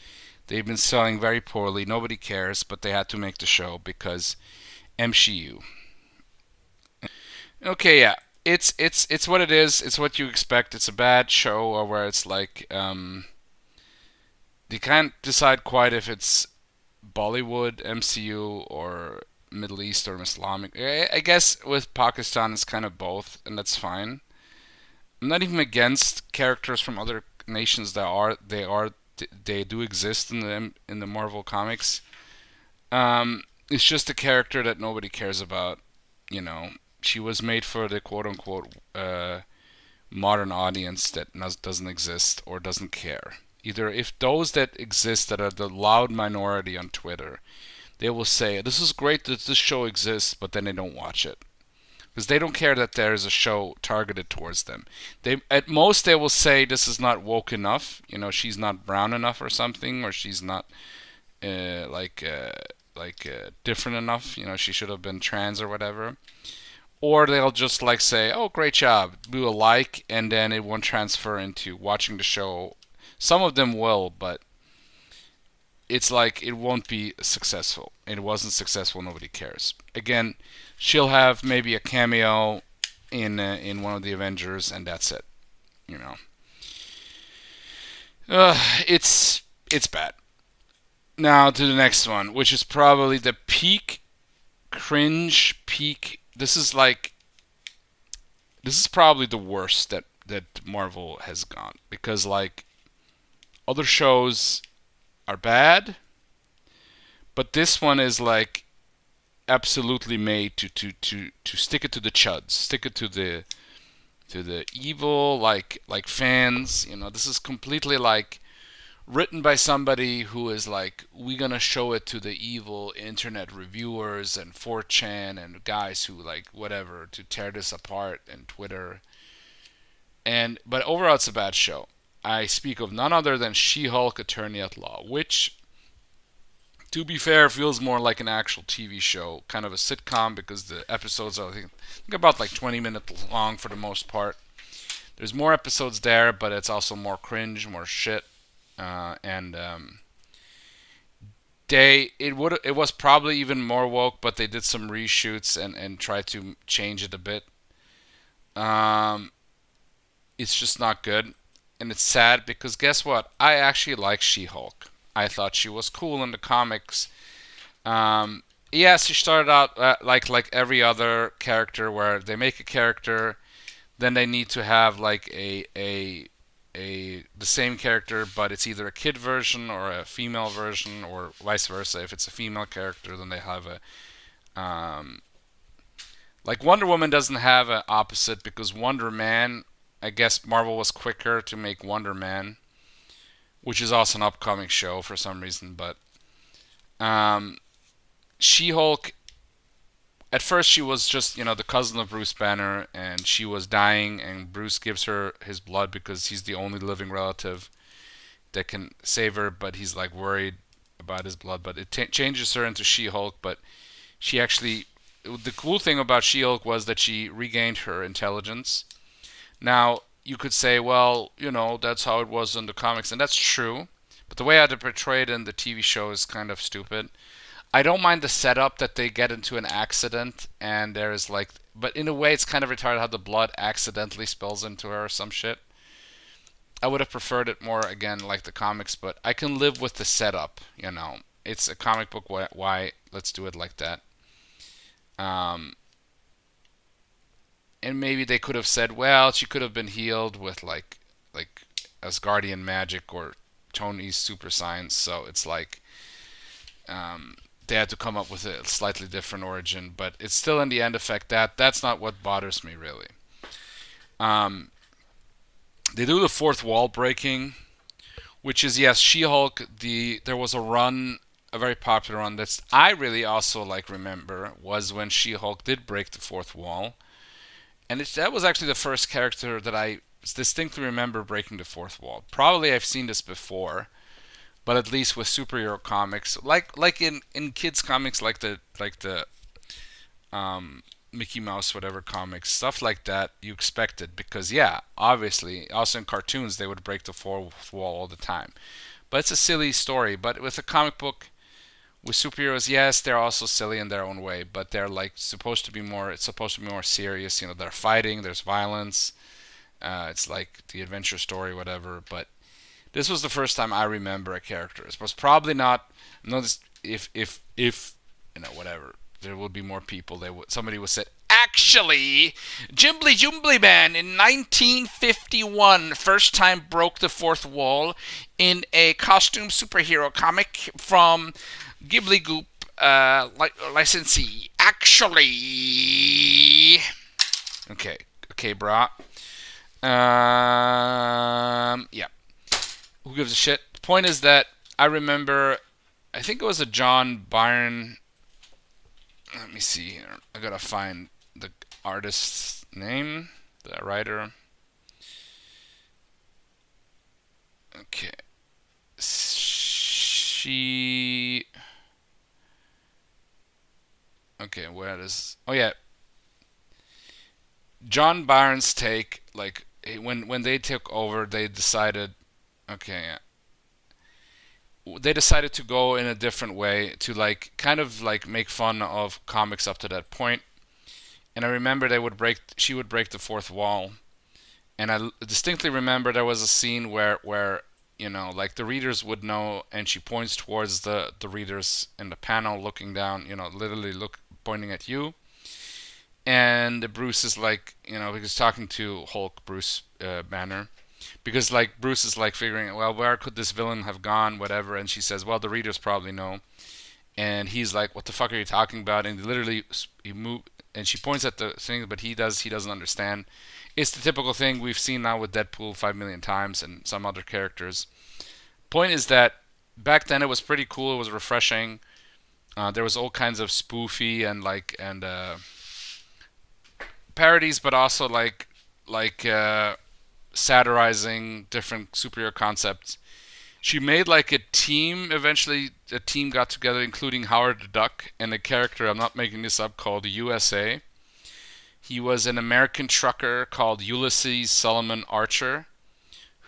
They've been selling very poorly. Nobody cares, but they had to make the show because MCU. Okay, yeah. It's what it is. It's what you expect. It's a bad show where it's like they can't decide quite if it's Bollywood, MCU, or Middle East or Islamic. I guess with Pakistan it's kind of both, and that's fine. I'm not even against characters from other nations they do exist in the Marvel comics. It's just a character that nobody cares about. She was made for the quote unquote modern audience that doesn't exist or doesn't care. Either if those that exist that are the loud minority on Twitter, they will say, this is great that this show exists, but then they don't watch it. Because they don't care that there is a show targeted towards them. At most they will say this is not woke enough, she's not brown enough or something, or she's not different enough, she should have been trans or whatever. Or they'll just like say, oh, great job, do a like, and then it won't transfer into watching the show. Some of them will, but it's like it won't be successful. It wasn't successful. Nobody cares. Again, she'll have maybe a cameo in one of the Avengers, and that's it. It's bad. Now to the next one, which is probably the peak cringe peak. This is probably the worst that Marvel has gone, because like other shows are bad, but this one is like absolutely made to stick it to the chuds, stick it to the evil like fans. This is completely like written by somebody who is like, we're gonna show it to the evil internet reviewers and 4chan and guys who like whatever to tear this apart and Twitter. And but overall, it's a bad show. I speak of none other than She-Hulk: Attorney at Law, which, to be fair, feels more like an actual TV show, kind of a sitcom, because the episodes are I think about like 20 minutes long for the most part. There's more episodes there, but it's also more cringe, more shit. And it was probably even more woke, but they did some reshoots and tried to change it a bit. It's just not good, and it's sad because guess what? I actually like She-Hulk. I thought she was cool in the comics. Yes, she started out like every other character, where they make a character, then they need to have like the same character, but it's either a kid version or a female version, or vice versa. If it's a female character, then they have like Wonder Woman doesn't have an opposite, because Wonder Man, I guess Marvel was quicker to make Wonder Man, which is also an upcoming show for some reason. But She-Hulk, at first she was just, the cousin of Bruce Banner, and she was dying, and Bruce gives her his blood because he's the only living relative that can save her, but he's like worried about his blood. But it changes her into She-Hulk. But she actually, the cool thing about She-Hulk was that she regained her intelligence. Now, you could say, well, that's how it was in the comics, and that's true. But the way I portray it in the TV show is kind of stupid. I don't mind the setup that they get into an accident, and there's like, but in a way it's kind of retarded how the blood accidentally spills into her or some shit. I would have preferred it more, again, like the comics, but I can live with the setup, It's a comic book, why let's do it like that. And maybe they could have said, well, she could have been healed with like Asgardian magic or Tony's super science, so it's like they had to come up with a slightly different origin, but it's still in the end effect that's not what bothers me really. They do the fourth wall breaking, which is, yes, She-Hulk. There was a very popular run that I really also remember, was when She-Hulk did break the fourth wall, and that was actually the first character that I distinctly remember breaking the fourth wall. Probably I've seen this before, but at least with superhero comics, like in kids comics, like the Mickey Mouse whatever comics, stuff like that, you expect it, because obviously also in cartoons they would break the fourth wall all the time. But it's a silly story. But with a comic book with superheroes, yes, they're also silly in their own way, but they're supposed to be more serious. They're fighting, there's violence. It's like the adventure story, whatever. But this was the first time I remember a character. It was probably not. Notice if whatever, there would be more people. Somebody would say, actually, Jimbly Jumbly Man in 1951 first time broke the fourth wall in a costume superhero comic from Ghibli Goop licensee. Actually, okay, brah. Yeah. Who gives a shit? The point is that I remember, I think it was a John Byrne. Let me see here. I gotta find the artist's name, the writer. Okay. Okay, where is... Oh, yeah. John Byrne's take, when they took over, they decided... Okay, yeah. They decided to go in a different way to make fun of comics up to that point. And I remember she would break the fourth wall. And I distinctly remember there was a scene where the readers would know, and she points towards the readers in the panel looking down, literally pointing at you. And Bruce is because talking to Hulk, Bruce Banner, because Bruce is figuring, well, where could this villain have gone, whatever, and she says, well, the readers probably know. And he's like, what the fuck are you talking about? And he moved, and she points at the thing, but he doesn't understand. It's the typical thing we've seen now with Deadpool 5 million times and some other characters. Point is that back then it was pretty cool. It was refreshing. There was all kinds of spoofy and parodies, but also like satirizing different superhero concepts. She made like a team. Eventually, a team got together, including Howard the Duck and a character. I'm not making this up, called USA. He was an American trucker called Ulysses Solomon Archer,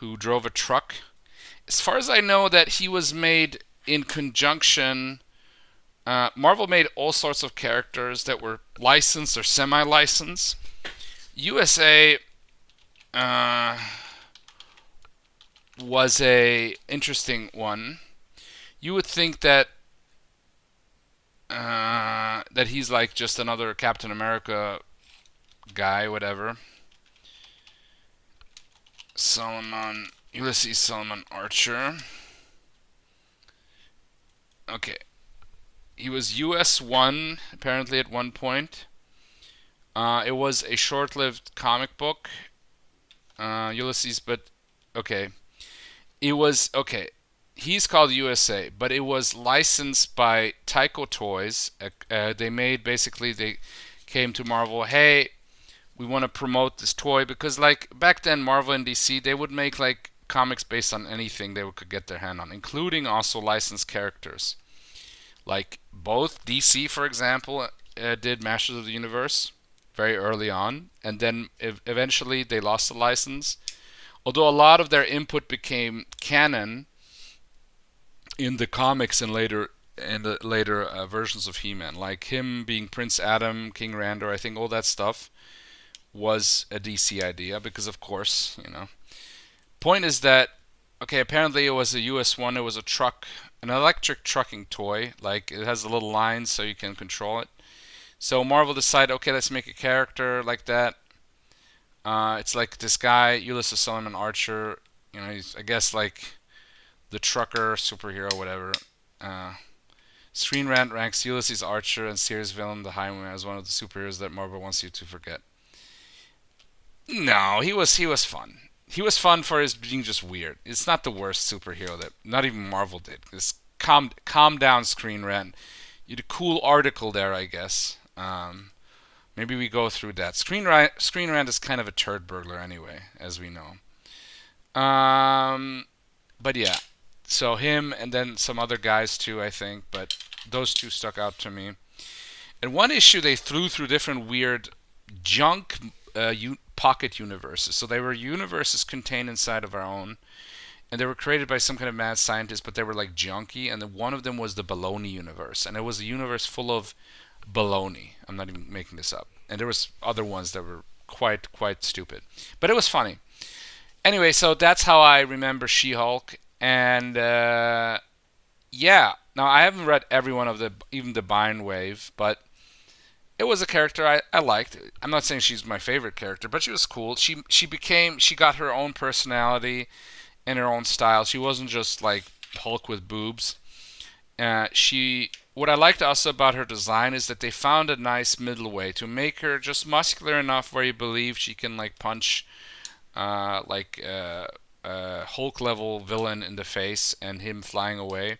who drove a truck. As far as I know, that he was made in conjunction. Marvel made all sorts of characters that were licensed or semi-licensed. USA was a interesting one. You would think that that he's like just another Captain America guy, whatever. Ulysses Solomon Archer. Okay, he was US1 apparently at one point. It was a short-lived comic book, Ulysses, but okay. It was okay. He's called USA, but it was licensed by Tyco Toys. They came to Marvel. Hey, we want to promote this toy because like back then, Marvel and DC they would make like comics based on anything they could get their hand on, including also licensed characters. Like both DC, for example, did Masters of the Universe very early on, and then eventually they lost the license. Although a lot of their input became canon in the comics and the later versions of He-Man, like him being Prince Adam, King Randor, I think all that stuff was a DC idea because, of course, you know. Point is that okay, apparently it was a US one. It was a truck, an electric trucking toy. Like it has a little line so you can control it. So Marvel decided, okay, let's make a character like that. It's like this guy, Ulysses Solomon Archer. You know, he's I guess like the trucker superhero, whatever. Screen Rant ranks Ulysses Archer and series villain The Highwayman as one of the superheroes that Marvel wants you to forget. No, he was fun. He was fun for his being just weird. It's not the worst superhero that not even Marvel did. Just calm down, Screen Rant. You had a cool article there, I guess. Maybe we go through that. Screen Rant is kind of a turd burglar anyway, as we know. But yeah, so him and then some other guys too, I think. But those two stuck out to me. And one issue they threw through different weird junk pocket universes. So they were universes contained inside of our own, and they were created by some kind of mad scientist, but they were like junky. And then one of them was the baloney universe, and it was a universe full of baloney. I'm not even making this up. And there was other ones that were quite stupid, but it was funny. Anyway, so that's how I remember She-Hulk, and yeah. Now I haven't read every one of even the Bind Wave, but it was a character I liked. I'm not saying she's my favorite character, but she was cool. She got her own personality and her own style. She wasn't just like Hulk with boobs. What I liked also about her design is that they found a nice middle way to make her just muscular enough where you believe she can like punch a Hulk level villain in the face and him flying away,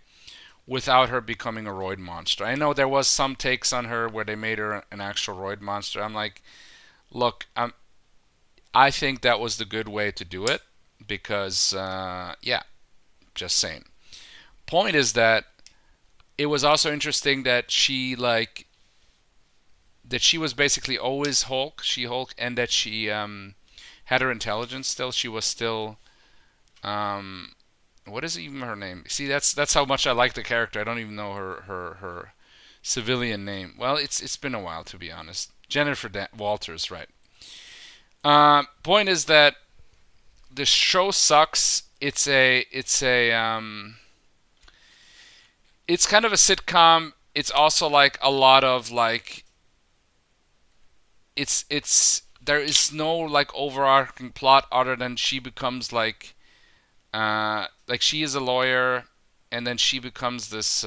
without her becoming a roid monster. I know there was some takes on her where they made her an actual roid monster. I'm like, look, I think that was the good way to do it because, yeah, just saying. Point is that it was also interesting that she was basically always She-Hulk, and that she had her intelligence still. She was still what is even her name? See, that's how much I like the character. I don't even know her civilian name. Well, it's been a while, to be honest. Jennifer Walters, right? Point is that the show sucks. It's kind of a sitcom. It's also like a lot of like there is no like overarching plot other than she becomes like she is a lawyer, and then she becomes this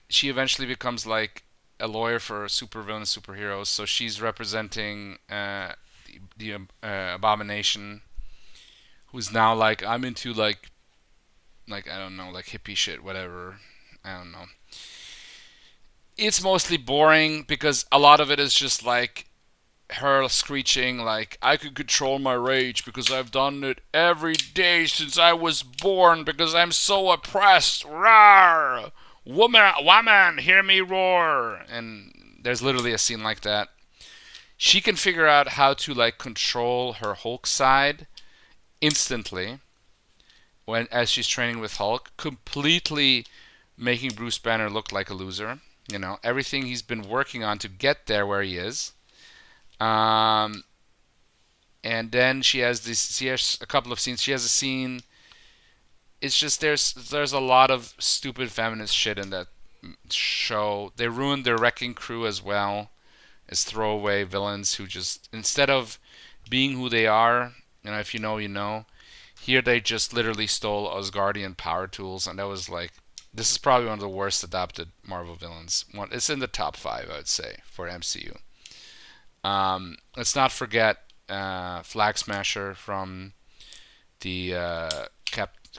she eventually becomes like a lawyer for supervillain superheroes. So she's representing the Abomination, who's now like, I'm into like like I don't know, like hippie shit, whatever. I don't know. It's mostly boring because a lot of it is just like her screeching like I could control my rage because I've done it every day since I was born because I'm so oppressed. Rawr! Woman, hear me roar. And there's literally a scene like that. She can figure out how to like control her Hulk side instantly when as she's training with Hulk, completely making Bruce Banner look like a loser. You know, everything he's been working on to get there where he is. Um, and then she has this. She has a couple of scenes. She has a scene. It's just there's a lot of stupid feminist shit in that show. They ruined their wrecking crew as well as throwaway villains who just instead of being who they are, you know, if you know, you know. Here they just literally stole Asgardian power tools, and that was like, this is probably one of the worst adapted Marvel villains. It's in the top 5, I would say, for MCU. Let's not forget Flag Smasher from the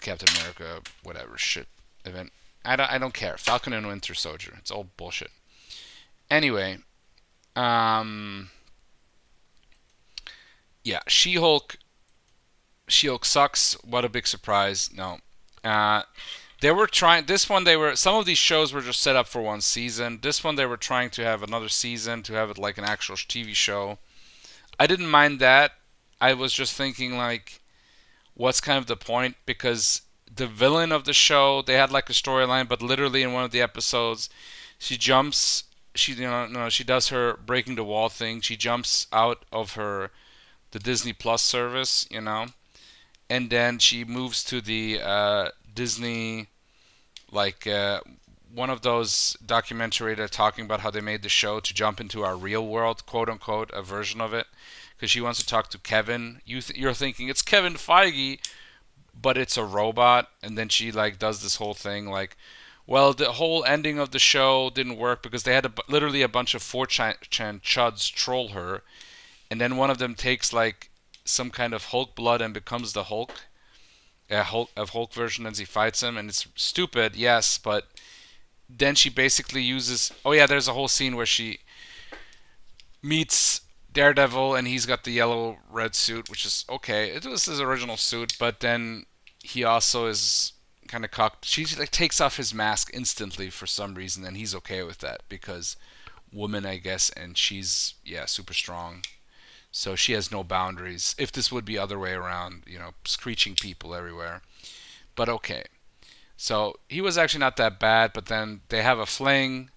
Captain America whatever shit event. I don't care. Falcon and Winter Soldier. It's all bullshit. Anyway, yeah, She-Hulk. She-Hulk sucks. What a big surprise. No. They were trying. This one, they were. Some of these shows were just set up for one season. This one, they were trying to have another season to have it like an actual TV show. I didn't mind that. I was just thinking like, what's kind of the point? Because the villain of the show, they had like a storyline, but literally in one of the episodes, she jumps. She no, she does her breaking the wall thing. She jumps out of the Disney Plus service, you know, and then she moves to the Disney, like one of those documentary that are talking about how they made the show to jump into our real world, quote unquote, a version of it, because she wants to talk to Kevin. You're thinking it's Kevin Feige, but it's a robot, and then she like does this whole thing like, well, the whole ending of the show didn't work because they had literally a bunch of 4chan chuds troll her, and then one of them takes like some kind of Hulk blood and becomes the Hulk, Hulk version as he fights him, and it's stupid, yes, but then she basically uses. Oh yeah, there's a whole scene where she meets Daredevil and he's got the yellow red suit, which is okay. It was his original suit, but then he also is kind of cocked. She like takes off his mask instantly for some reason, and he's okay with that because woman, I guess, and she's super strong. So she has no boundaries. If this would be other way around, you know, screeching people everywhere. But okay. So he was actually not that bad, but then they have a fling,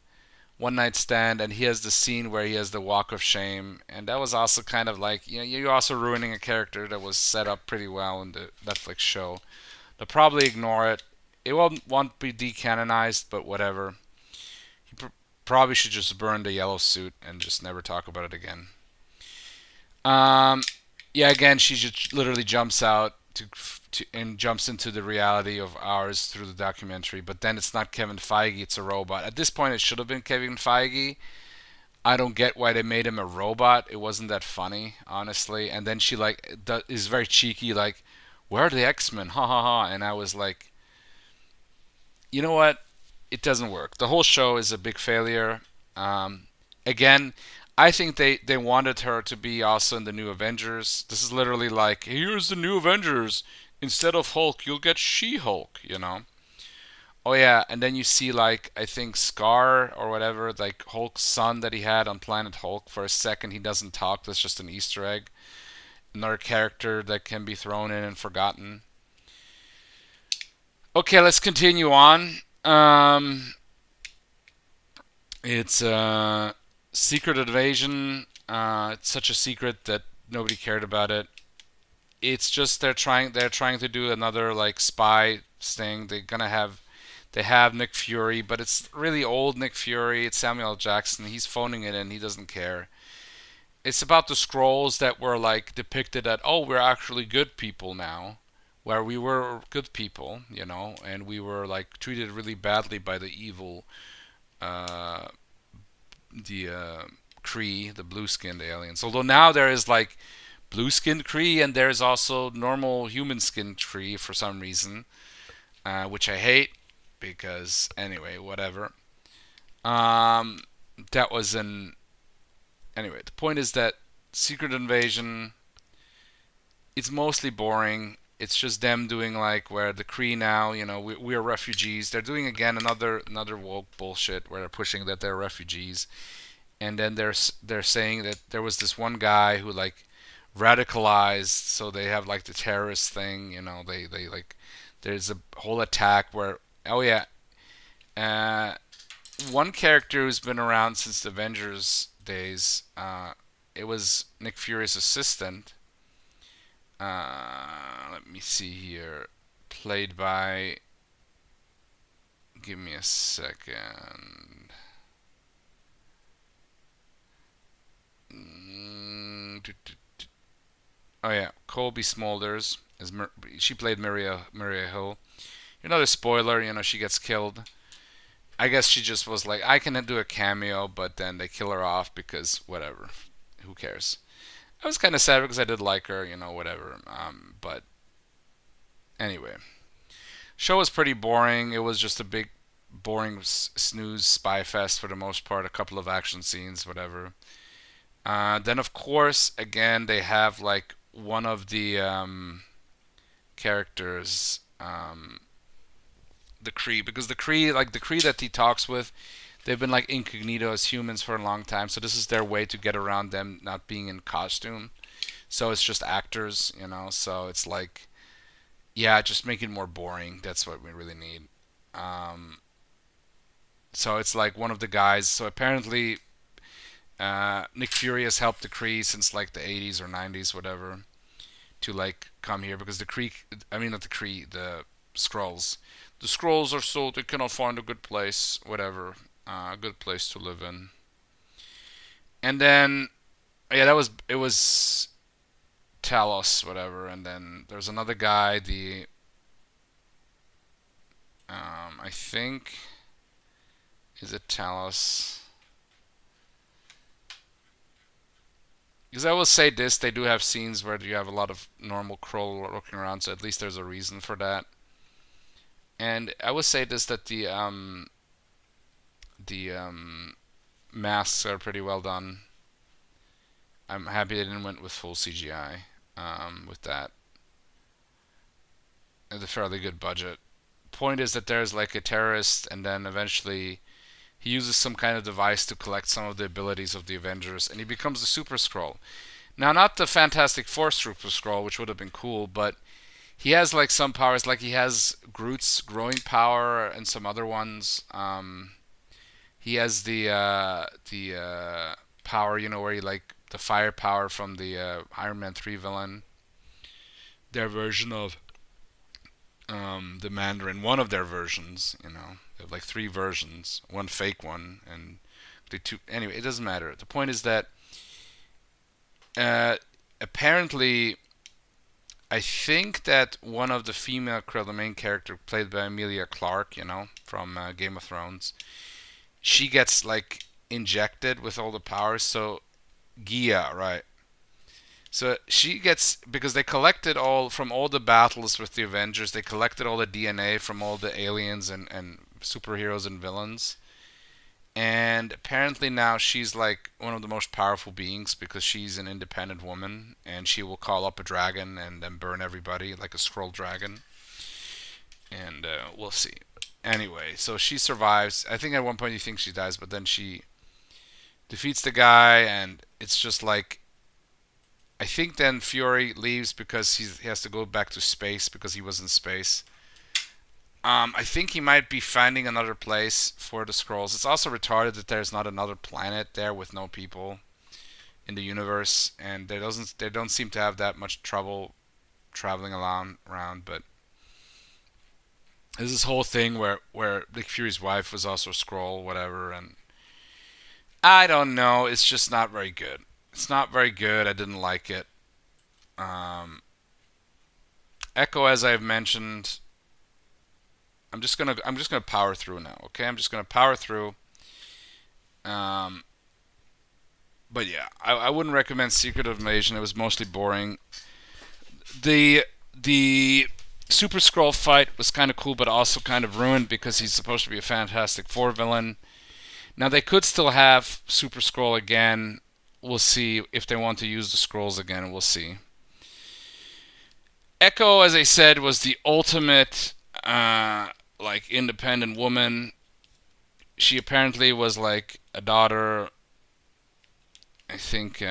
one night stand, and he has the scene where he has the walk of shame, and that was also kind of like, you know, you're also ruining a character that was set up pretty well in the Netflix show. They'll probably ignore it. It won't be decanonized, but whatever. He probably should just burn the yellow suit and just never talk about it again. Yeah, again, she just literally jumps out and jumps into the reality of ours through the documentary. But then it's not Kevin Feige; it's a robot. At this point, it should have been Kevin Feige. I don't get why they made him a robot. It wasn't that funny, honestly. And then she like is very cheeky, like, "Where are the X-Men?" Ha ha ha. And I was like, you know what? It doesn't work. The whole show is a big failure. Again, I think they wanted her to be also in the new Avengers. This is literally like, here's the new Avengers. Instead of Hulk, you'll get She-Hulk, you know? Oh yeah, and then you see like, I think Scar or whatever, like Hulk's son that he had on Planet Hulk. For a second, he doesn't talk. That's just an Easter egg. Another character that can be thrown in and forgotten. Okay, let's continue on. It's Secret Invasion. It's such a secret that nobody cared about it. It's just they're trying to do another like spy thing. They have Nick Fury, but it's really old Nick Fury. It's Samuel L. Jackson. He's phoning it in. He doesn't care. It's about the Skrulls that were like depicted at, oh, we're actually good people now, where we were good people, you know, and we were like treated really badly by the evil uh, Kree, the blue-skinned aliens. Although now there is like blue-skinned Kree and there's also normal human-skinned Kree for some reason. which I hate because anyway, whatever. Um, that was an anyway. The point is that Secret Invasion, it's mostly boring. It's just them doing like where the Kree now, we are refugees. They're doing again another woke bullshit where they're pushing that they're refugees, and then they're saying that there was this one guy who like radicalized, so they have like the terrorist thing. They like there's a whole attack where oh yeah, uh, one character who's been around since the Avengers days. It was Nick Fury's assistant. Let me see here. Played by. Give me a second. Oh yeah, Colby Smulders is she played Maria Hill. Another spoiler, she gets killed. I guess she just was like, I can do a cameo, but then they kill her off because whatever, who cares? I was kind of sad because I did like her, whatever. But anyway, show was pretty boring. It was just a big, boring snooze spy fest for the most part. A couple of action scenes, whatever. Then of course, again, they have like one of the characters, the Kree, because the Kree that he talks with, they've been like incognito as humans for a long time. So this is their way to get around them not being in costume. So it's just actors, So it's like, yeah, just make it more boring. That's what we really need. Um, so it's like one of the guys. So apparently, Nick Fury has helped the Kree since like the 80s or 90s, whatever, to like come here because the Kree, I mean not the Kree, the Skrulls. The Skrulls are so they cannot find a good place, whatever, a good place to live in. And then, yeah, it was Talos, whatever. And then there's another guy, I think, is it Talos? Because I will say this, they do have scenes where you have a lot of normal Krull looking around, so at least there's a reason for that. And I would say this that the masks are pretty well done. I'm happy they didn't went with full CGI with that. It's a fairly good budget. Point is that there's like a terrorist, and then eventually he uses some kind of device to collect some of the abilities of the Avengers, and he becomes the Super Skrull. Now, not the Fantastic Four Super Skrull, which would have been cool, but he has like some powers, like he has Groot's growing power and some other ones. He has the power, where he like the fire power from the Iron Man 3 villain. Their version of the Mandarin, one of their versions, they have like three versions, one fake one, and the two. Anyway, it doesn't matter. The point is that apparently, I think that one of the female Krill, the main character, played by Emilia Clarke, from Game of Thrones, she gets like injected with all the powers. So Gia, right? So she gets, because they collected all from all the battles with the Avengers, they collected all the DNA from all the aliens and superheroes and villains. And apparently now she's like one of the most powerful beings because she's an independent woman and she will call up a dragon and then burn everybody like a scroll dragon. And we'll see. Anyway, so she survives. I think at one point you think she dies, but then she defeats the guy, and it's just like, I think then Fury leaves because he has to go back to space because he was in space. I think he might be finding another place for the Skrulls. It's also retarded that there's not another planet there with no people in the universe, and they don't seem to have that much trouble traveling around. But there's this whole thing where Nick Fury's wife was also a Skrull, whatever, and I don't know. It's just not very good. It's not very good. I didn't like it. Um, Echo, as I've mentioned, I'm just gonna power through now. Okay, I'm just gonna power through. Um, but yeah, I wouldn't recommend Secret Invasion. It was mostly boring. The Super Skrull fight was kind of cool, but also kind of ruined because he's supposed to be a Fantastic Four villain. Now they could still have Super Skrull again. We'll see if they want to use the scrolls again. We'll see. Echo, as I said, was the ultimate like independent woman. She apparently was like a daughter. I think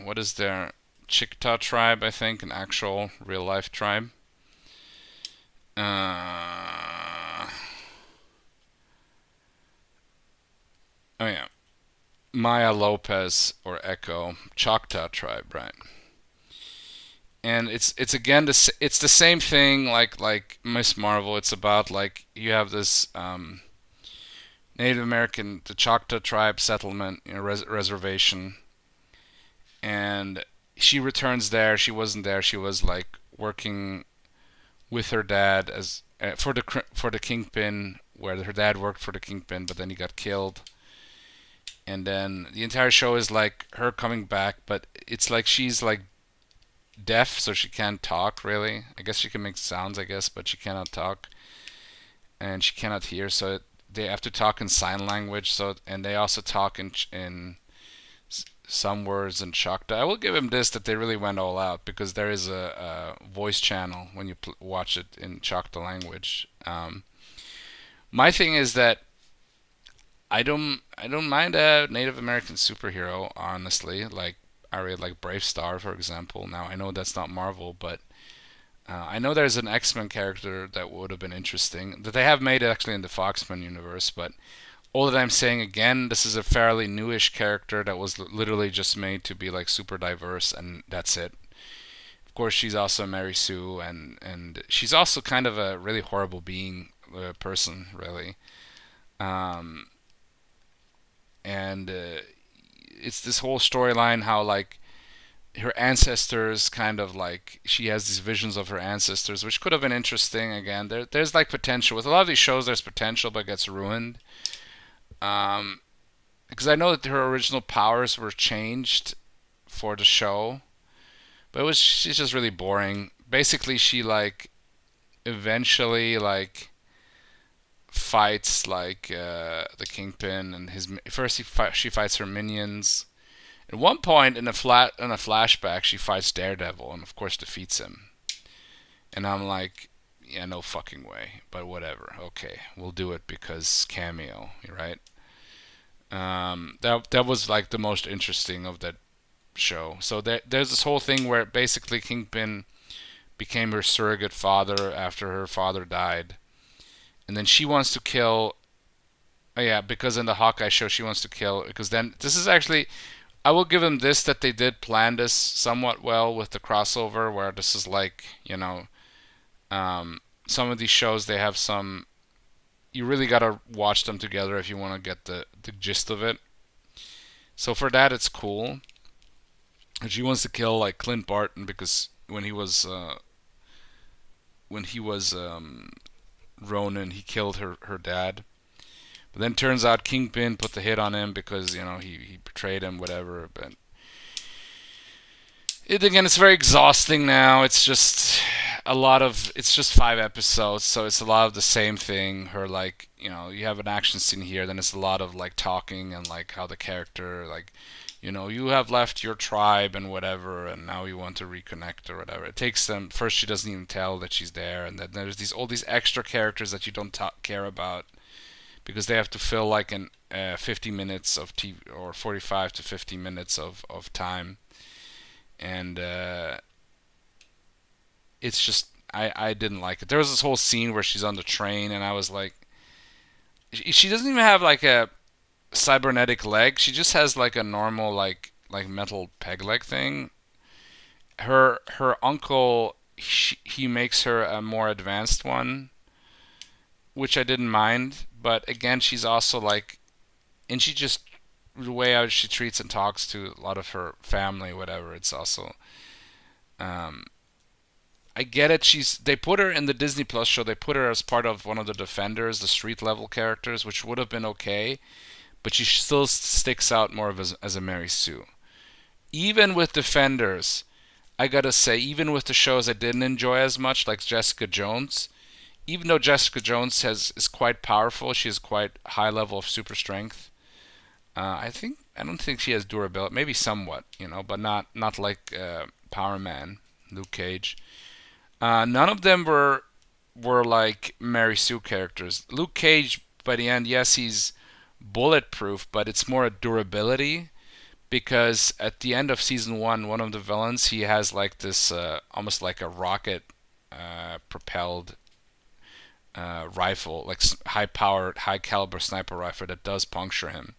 what is their Chickasaw tribe? I think an actual real life tribe. Oh yeah, Maya Lopez or Echo, Choctaw tribe, right? And it's again it's the same thing like Miss Marvel. It's about like you have this Native American, the Choctaw tribe settlement, reservation, and she returns there. She wasn't there. She was like working with her dad as for the Kingpin, where her dad worked for the Kingpin, but then he got killed. And then the entire show is like her coming back, but it's like she's like deaf, so she can't talk really. I guess she can make sounds, I guess, but she cannot talk, and she cannot hear. So they have to talk in sign language. So and they also talk in some words in Choctaw. I will give him this, that they really went all out, because there is a voice channel when you watch it in Choctaw language. My thing is that I don't mind a Native American superhero, honestly. Like I really like Brave Star, for example. Now I know that's not Marvel, but I know there's an X-Men character that would have been interesting that they have made actually in the Foxman universe. But all that I'm saying, again, this is a fairly newish character that was literally just made to be like super diverse, and that's it. Of course, she's also Mary Sue, and she's also kind of a really horrible being, person, really. Um, and it's this whole storyline how like her ancestors kind of like she has these visions of her ancestors, which could have been interesting. Again, there's like potential with a lot of these shows. There's potential, but it gets ruined. Because I know that her original powers were changed for the show, but she's just really boring. Basically, she like eventually like fights like the Kingpin and his first she fights her minions. At one point in a flashback, she fights Daredevil and of course defeats him. And I'm like, yeah, no fucking way. But whatever. Okay, we'll do it because cameo, right? That was like the most interesting of that show. So there's this whole thing where basically Kingpin became her surrogate father after her father died. And then she wants to kill. Oh yeah, because in the Hawkeye show she wants to kill. Because then this is actually, I will give them this, that they did plan this somewhat well with the crossover, where this is like, some of these shows they have some. You really gotta watch them together if you want to get the gist of it. So for that, it's cool. And she wants to kill like Clint Barton because when he was Ronin, he killed her dad. But then turns out Kingpin put the hit on him because he betrayed him, whatever. But it's very exhausting now. It's just it's just 5 episodes, so it's a lot of the same thing. Her like you have an action scene here, then it's a lot of like talking and like how the character like you have left your tribe and whatever, and now you want to reconnect or whatever. It takes them first. She doesn't even tell that she's there, and then there's all these extra characters that you don't care about because they have to fill like 50 minutes of TV or 45 to 50 minutes of time, and it's just I didn't like it. There was this whole scene where she's on the train, and I was like, she doesn't even have like a cybernetic leg. She just has like a normal like metal peg leg thing. Her uncle, he makes her a more advanced one, which I didn't mind. But again, she's also like, and she just the way how she treats and talks to a lot of her family, whatever. It's also, I get it. They put her in the Disney Plus show. They put her as part of one of the Defenders, the street level characters, which would have been okay. But she still sticks out more as a Mary Sue. Even with Defenders, I gotta say, even with the shows I didn't enjoy as much, like Jessica Jones, even though Jessica Jones is quite powerful, she has quite high level of super strength. I don't think she has durability, maybe somewhat, but not like Power Man, Luke Cage. None of them were like Mary Sue characters. Luke Cage, by the end, yes, he's bulletproof, but it's more a durability because at the end of season one of the villains, he has like this almost like a rocket propelled rifle, like high powered, high caliber sniper rifle that does puncture him.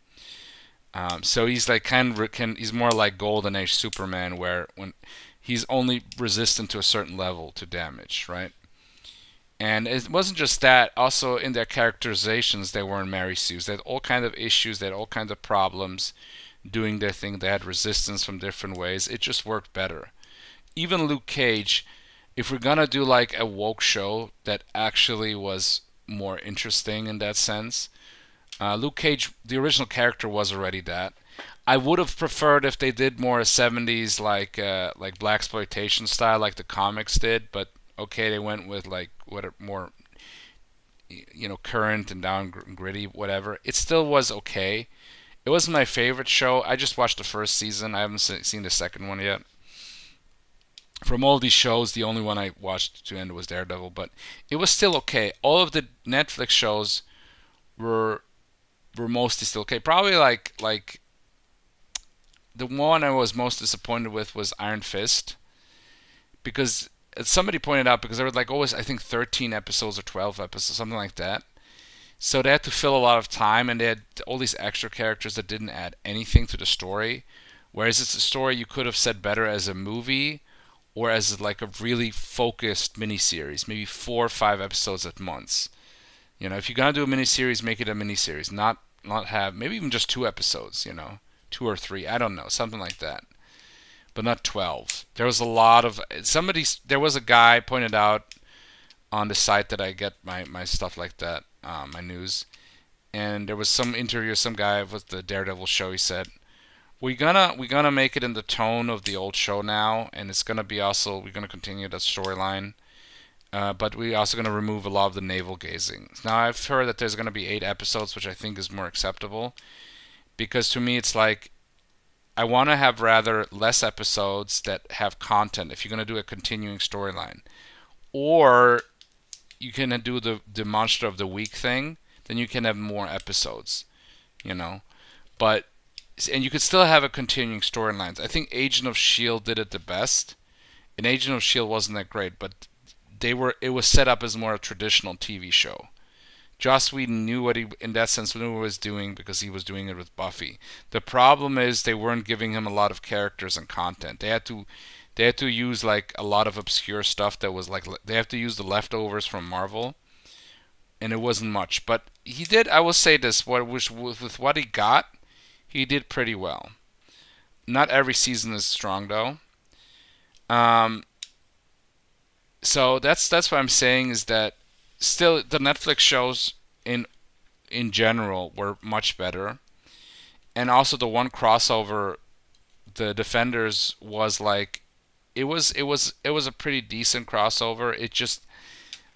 So he's like he's more like Golden Age Superman, where when he's only resistant to a certain level to damage, right? And it wasn't just that. Also, in their characterizations, they weren't Mary Sue's. They had all kinds of issues. They had all kinds of problems doing their thing. They had resistance from different ways. It just worked better. Even Luke Cage, if we're gonna do like a woke show that actually was more interesting in that sense, Luke Cage, the original character, was already that. I would have preferred if they did more 70s like black exploitation style like the comics did, but okay, they went with like what are more current and down gritty whatever. It still was okay. It wasn't my favorite show. I just watched the first season. I haven't seen the second one yet. From all these shows, the only one I watched to end was Daredevil, but it was still okay. All of the Netflix shows were mostly still okay. Probably like the one I was most disappointed with was Iron Fist, because somebody pointed out because there were like always I think 13 episodes or 12 episodes, something like that. So they had to fill a lot of time, and they had all these extra characters that didn't add anything to the story. Whereas it's a story you could have said better as a movie or as like a really focused miniseries, maybe 4 or 5 episodes at once. If you're gonna do a miniseries, make it a miniseries, not have maybe even just 2 episodes. 2 or 3, I don't know, something like that, but not 12. There was a lot of there was a guy pointed out on the site that I get my stuff like that, my news, and there was some interview, some guy with the Daredevil show. He said, we're gonna make it in the tone of the old show now, and it's gonna be also we're gonna continue that storyline. But we're also going to remove a lot of the navel gazing. Now, I've heard that there's going to be 8 episodes, which I think is more acceptable. Because to me, it's like, I want to have rather less episodes that have content if you're going to do a continuing storyline. Or you can do the Monster of the Week thing, then you can have more episodes. But, and you could still have a continuing storylines. I think Agent of S.H.I.E.L.D. did it the best. And Agent of S.H.I.E.L.D. wasn't that great, but it was set up as more a traditional TV show. Joss Whedon knew what he was doing because he was doing it with Buffy. The problem is they weren't giving him a lot of characters and content. They had to use like a lot of obscure stuff that was like they have to use the leftovers from Marvel, and it wasn't much. But he did. I will say this: with what he got, he did pretty well. Not every season is strong though. So that's what I'm saying is that still the Netflix shows in general were much better, and also the one crossover, the Defenders, was like it was a pretty decent crossover. It just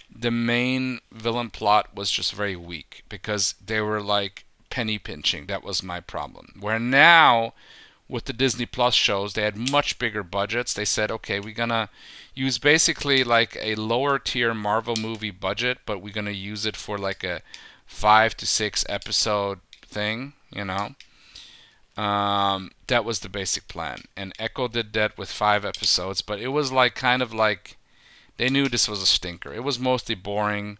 the main villain plot was just very weak because they were like penny pinching. That was my problem. Where now with the Disney Plus shows, they had much bigger budgets. They said, okay, we're gonna use basically like a lower tier Marvel movie budget, but we're gonna use it for like a 5 to 6 episode thing, that was the basic plan. And Echo did that with 5 episodes, but it was like kind of like they knew this was a stinker. It was mostly boring.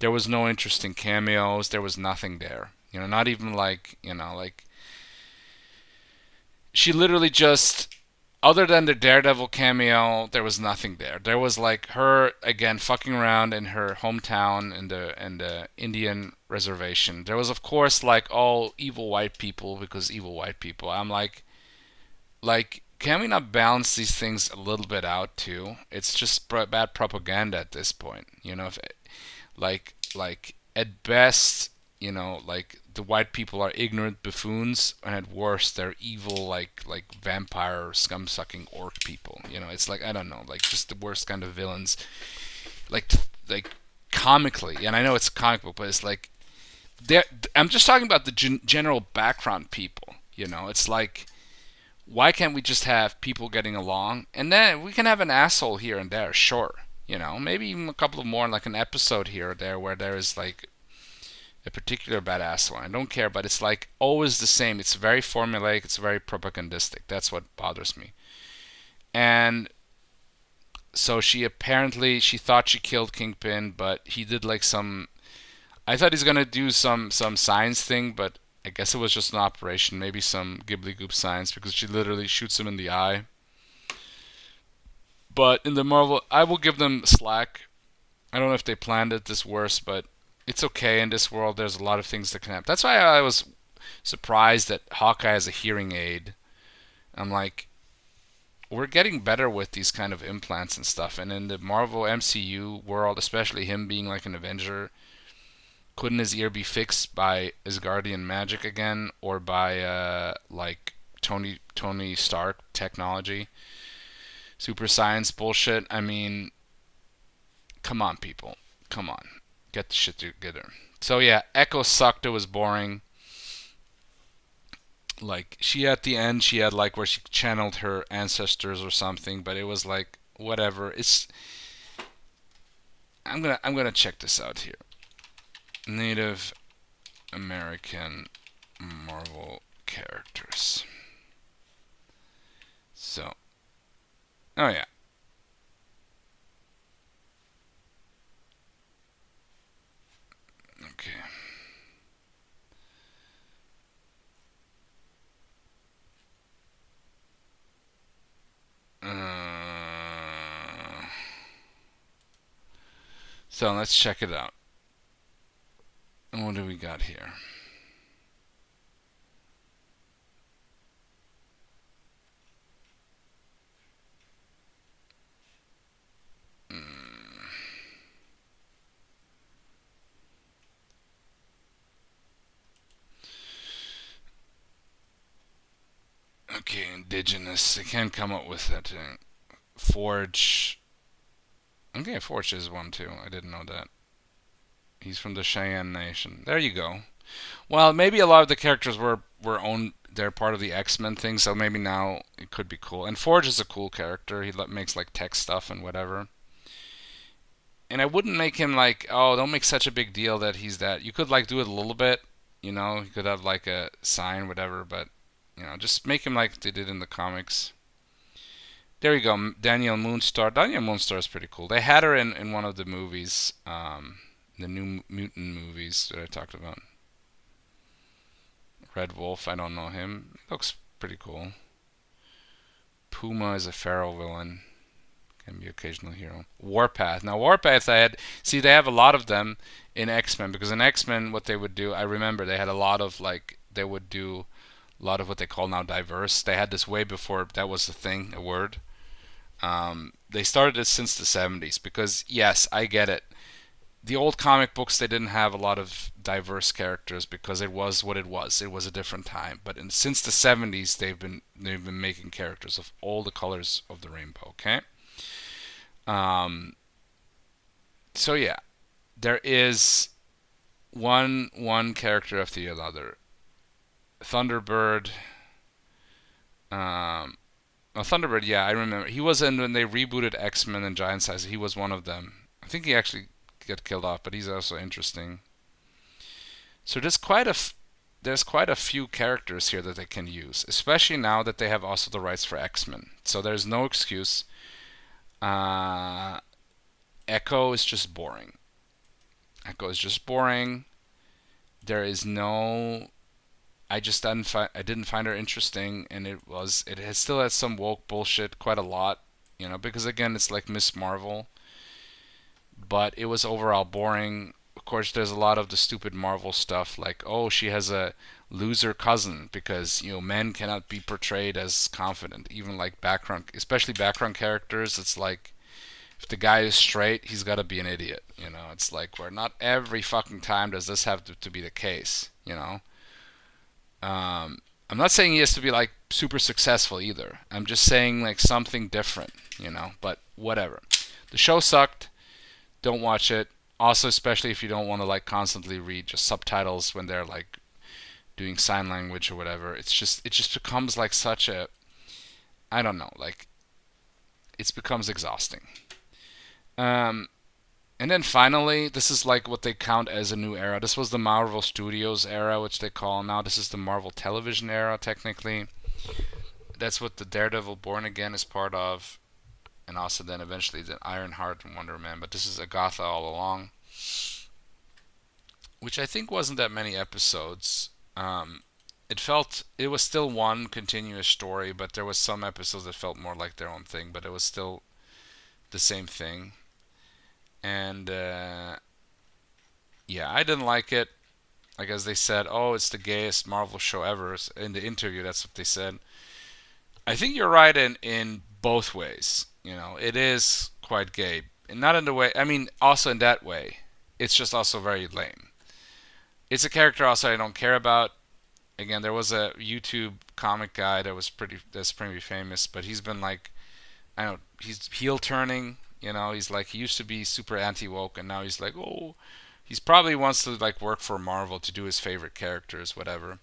There was no interesting cameos. There was nothing there. Not even like, like she literally just, other than the Daredevil cameo, there was nothing there. There was like her again fucking around in her hometown in the Indian reservation. There was of course like all evil white people because evil white people. I'm like, can we not balance these things a little bit out too? It's just bad propaganda at this point. If like at best, like the white people are ignorant buffoons, and at worst they're evil, like vampire scum sucking orc people. It's like, I don't know, like just the worst kind of villains, like like comically. And I know it's a comic book, but it's like I'm just talking about the general background people. It's like, why can't we just have people getting along, and then we can have an asshole here and there, sure. Maybe even a couple of more, like an episode here or there where there is like a particular badass one. I don't care, but it's like always the same. It's very formulaic. It's very propagandistic. That's what bothers me. And so she thought she killed Kingpin, but he did like some. I thought he's gonna do some science thing, but I guess it was just an operation. Maybe some Ghibli Goop science, because she literally shoots him in the eye. But in the Marvel, I will give them slack. I don't know if they planned it this worse, but it's okay. In this world, there's a lot of things that can happen. That's why I was surprised that Hawkeye has a hearing aid. I'm like, we're getting better with these kind of implants and stuff. And in the Marvel MCU world, especially him being like an Avenger, couldn't his ear be fixed by Asgardian magic again, or by like Tony Stark technology? Super science bullshit. I mean, come on, people. Come on. Get the shit together. So yeah, Echo sucked. It was boring. Like, at the end, she had like where she channeled her ancestors or something, but it was like, whatever. I'm gonna check this out here. Native American Marvel characters. So, oh yeah. Okay. So let's check it out. What do we got here? Okay, indigenous. I can't come up with that thing. Forge. Okay, Forge is one too. I didn't know that. He's from the Cheyenne Nation. There you go. Well, maybe a lot of the characters were owned. They're part of the X-Men thing, so maybe now it could be cool. And Forge is a cool character. He makes like tech stuff and whatever. And I wouldn't make him like, oh, don't make such a big deal that he's that. You could like do it a little bit, you could have like a sign, whatever, but just make him like they did in the comics. There you go, Danielle Moonstar. Danielle Moonstar is pretty cool. They had her in one of the movies, the New Mutant movies that I talked about. Red Wolf, I don't know him. He looks pretty cool. Puma is a feral villain. Can be occasional hero. Warpath. Now Warpath, they have a lot of them in X-Men, because in X-Men what they would do, I remember they had a lot of they would do a lot of what they call now diverse. They had this way before that was a thing, a word. They started it since the 70s, because yes, I get it. The old comic books, they didn't have a lot of diverse characters because it was what it was. It was a different time. But since the 70s, they've been making characters of all the colors of the rainbow. Okay. So yeah, there is one character after the other. Thunderbird. Thunderbird. Yeah, I remember. He was in when they rebooted X-Men and Giant Size. He was one of them. I think he actually got killed off, but he's also interesting. So there's quite a few characters here that they can use, especially now that they have also the rights for X-Men. So there's no excuse. Echo is just boring. Echo is just boring. There is no. I didn't find her interesting, and it still has some woke bullshit quite a lot, because again it's like Miss Marvel. But it was overall boring. Of course, there's a lot of the stupid Marvel stuff, like, oh, she has a loser cousin, because men cannot be portrayed as confident, even like especially background characters. It's like if the guy is straight, he's got to be an idiot. You know, it's like where not every fucking time does this have to be the case. You know, I'm not saying he has to be like super successful either. I'm just saying like something different. You know, but whatever. The show sucked. Don't watch it. Also, especially if you don't want to like constantly read just subtitles when they're like doing sign language or whatever. It just becomes like such a, I don't know, like it becomes exhausting. Um, and then finally, this is like what they count as a new era. This was the Marvel Studios era, which they call now. This is the Marvel Television era, technically. That's what the Daredevil Born Again is part of, and also then eventually the Ironheart and Wonder Man. But this is Agatha all along, which I think wasn't that many episodes. It was still one continuous story, but there was some episodes that felt more like their own thing, but it was still the same thing. And yeah, I didn't like it. Like as they said, oh, it's the gayest Marvel show ever. In the interview, that's what they said. I think you're right in both ways. You know, it is quite gay, and not in the way. I mean, also in that way, it's just also very lame. It's a character also I don't care about. Again, there was a YouTube comic guy that's pretty famous, but he's been like, I don't know, he's heel turning. You know, he's like he used to be super anti woke, and now he's like, oh, he's probably wants to like work for Marvel to do his favorite characters, whatever.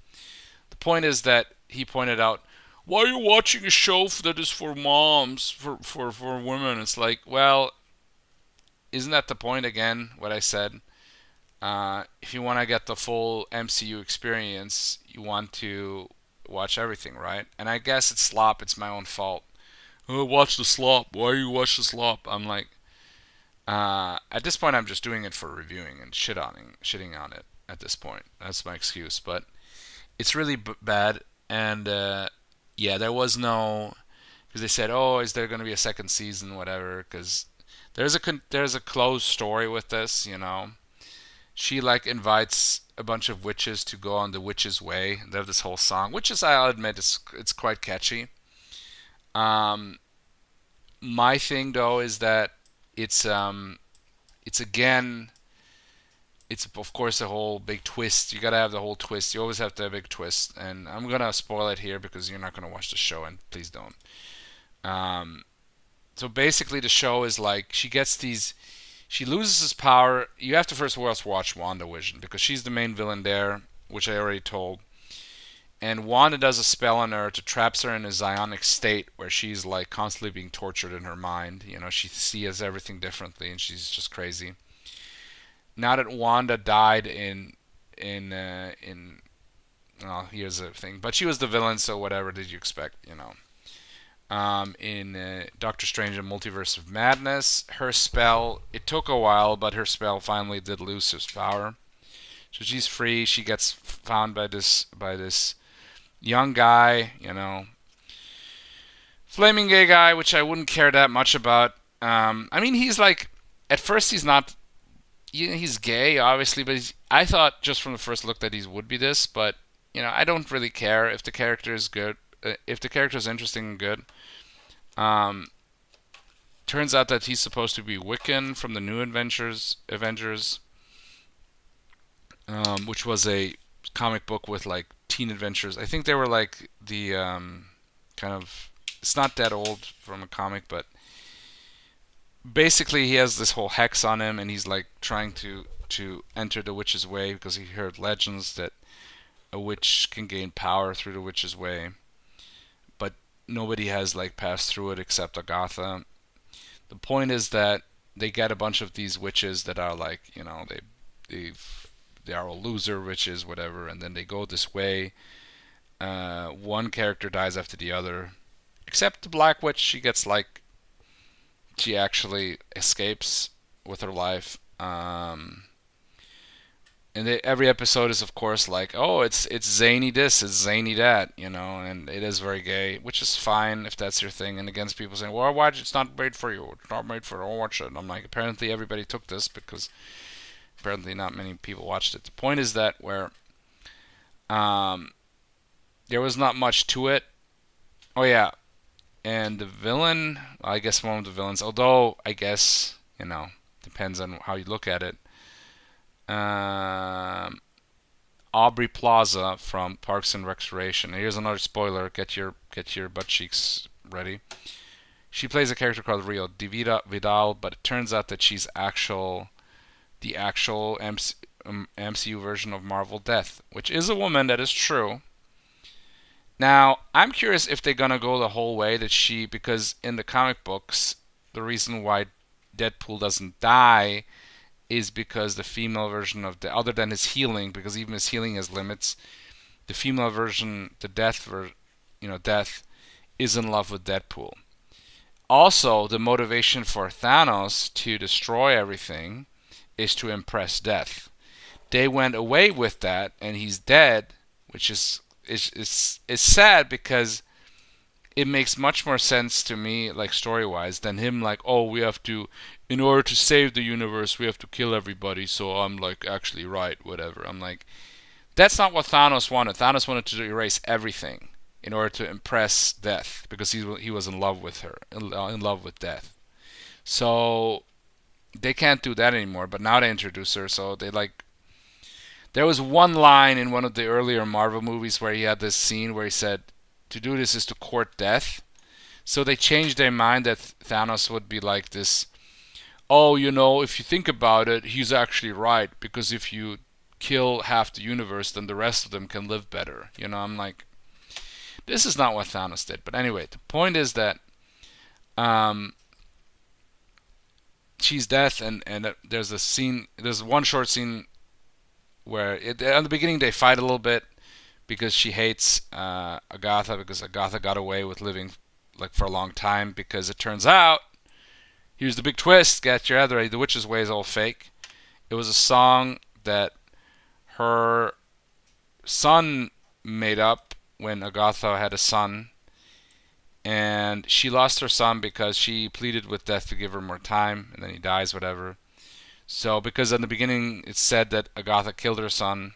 The point is that he pointed out, why are you watching a show that is for moms, for women? It's like, well, isn't that the point again? What I said. If you want to get the full MCU experience, you want to watch everything, right? And I guess it's slop. It's my own fault. Oh, watch the slop. Why you watch the slop? I'm like, at this point, I'm just doing it for reviewing and shitting on it. At this point, that's my excuse. But it's really bad. And yeah, there was no, because they said, oh, is there going to be a second season, whatever? Because there's a closed story with this, you know. She like invites a bunch of witches to go on the witch's way. They have this whole song, which is, I'll admit, it's quite catchy. My thing though is that it's again, it's of course a whole big twist. You gotta have the whole twist. You always have to have a big twist, and I'm gonna spoil it here because you're not gonna watch the show, and please don't. So basically, the show is like she loses his power. You have to first of all watch WandaVision because she's the main villain there, which I already told. And Wanda does a spell on her to traps her in a psionic state where she's like constantly being tortured in her mind. You know, she sees everything differently and she's just crazy. Now that Wanda died in well, here's the thing, but she was the villain, so whatever did you expect, you know? In Doctor Strange and Multiverse of Madness, her spell, it took a while, but her spell finally did lose its power. So she's free. She gets found by this young guy, you know, flaming gay guy, which I wouldn't care that much about. I mean, he's like, at first he's not, he's gay, obviously, but I thought just from the first look that he would be this, but, you know, I don't really care if the character is good, if the character is interesting and good. Turns out that he's supposed to be Wiccan from the New Avengers, which was a comic book with like teen adventures. I think they were like the kind of, it's not that old from a comic, but basically he has this whole hex on him, and he's like trying to enter the witch's way because he heard legends that a witch can gain power through the witch's way, but nobody has like passed through it except Agatha. The point is that they get a bunch of these witches that are like, you know, they are all loser witches, whatever, and then they go this way. One character dies after the other, except the Black Witch. She actually escapes with her life. And every episode is, of course, like, oh, it's zany this, it's zany that, you know, and it is very gay, which is fine if that's your thing. And against people saying, well, watch, it's not made for you, it's not made for, don't watch it. And I'm like, apparently everybody took this because apparently not many people watched it. The point is that where there was not much to it. Oh yeah, And the villain, I guess one of the villains, although I guess, depends on how you look at it. Um, Aubrey Plaza from Parks and Recreation. Here's another spoiler. Get your butt cheeks ready. She plays a character called Rio Divida Vidal, but it turns out that she's the actual MCU version of Marvel Death, which is a woman. That is true. Now, I'm curious if they're gonna go the whole way because in the comic books, the reason why Deadpool doesn't die is because the female version of other than his healing, because even his healing has limits, the female version, Death, is in love with Deadpool. Also, the motivation for Thanos to destroy everything is to impress Death. They went away with that, and he's dead, which is sad because it makes much more sense to me, like story-wise, than him like, oh, we have to, in order to save the universe, we have to kill everybody. So I'm like actually right, whatever. I'm like, that's not what Thanos wanted. Thanos wanted to erase everything in order to impress Death because he was in love with her, in love with Death. So they can't do that anymore. But now they introduce her, so they like. There was one line in one of the earlier Marvel movies where he had this scene where he said, "To do this is to court death." So they changed their mind that Thanos would be like this. Oh, if you think about it, he's actually right because if you kill half the universe, then the rest of them can live better. I'm like, this is not what Thanos did. But anyway, the point is that um, she's death, and there's a scene. There's one short scene where at the beginning they fight a little bit because she hates Agatha because Agatha got away with living like for a long time because it turns out, here's the big twist, get your head ready, the witch's way is all fake. It was a song that her son made up when Agatha had a son, and she lost her son because she pleaded with Death to give her more time, and then he dies, whatever. So, because in the beginning it said that Agatha killed her son,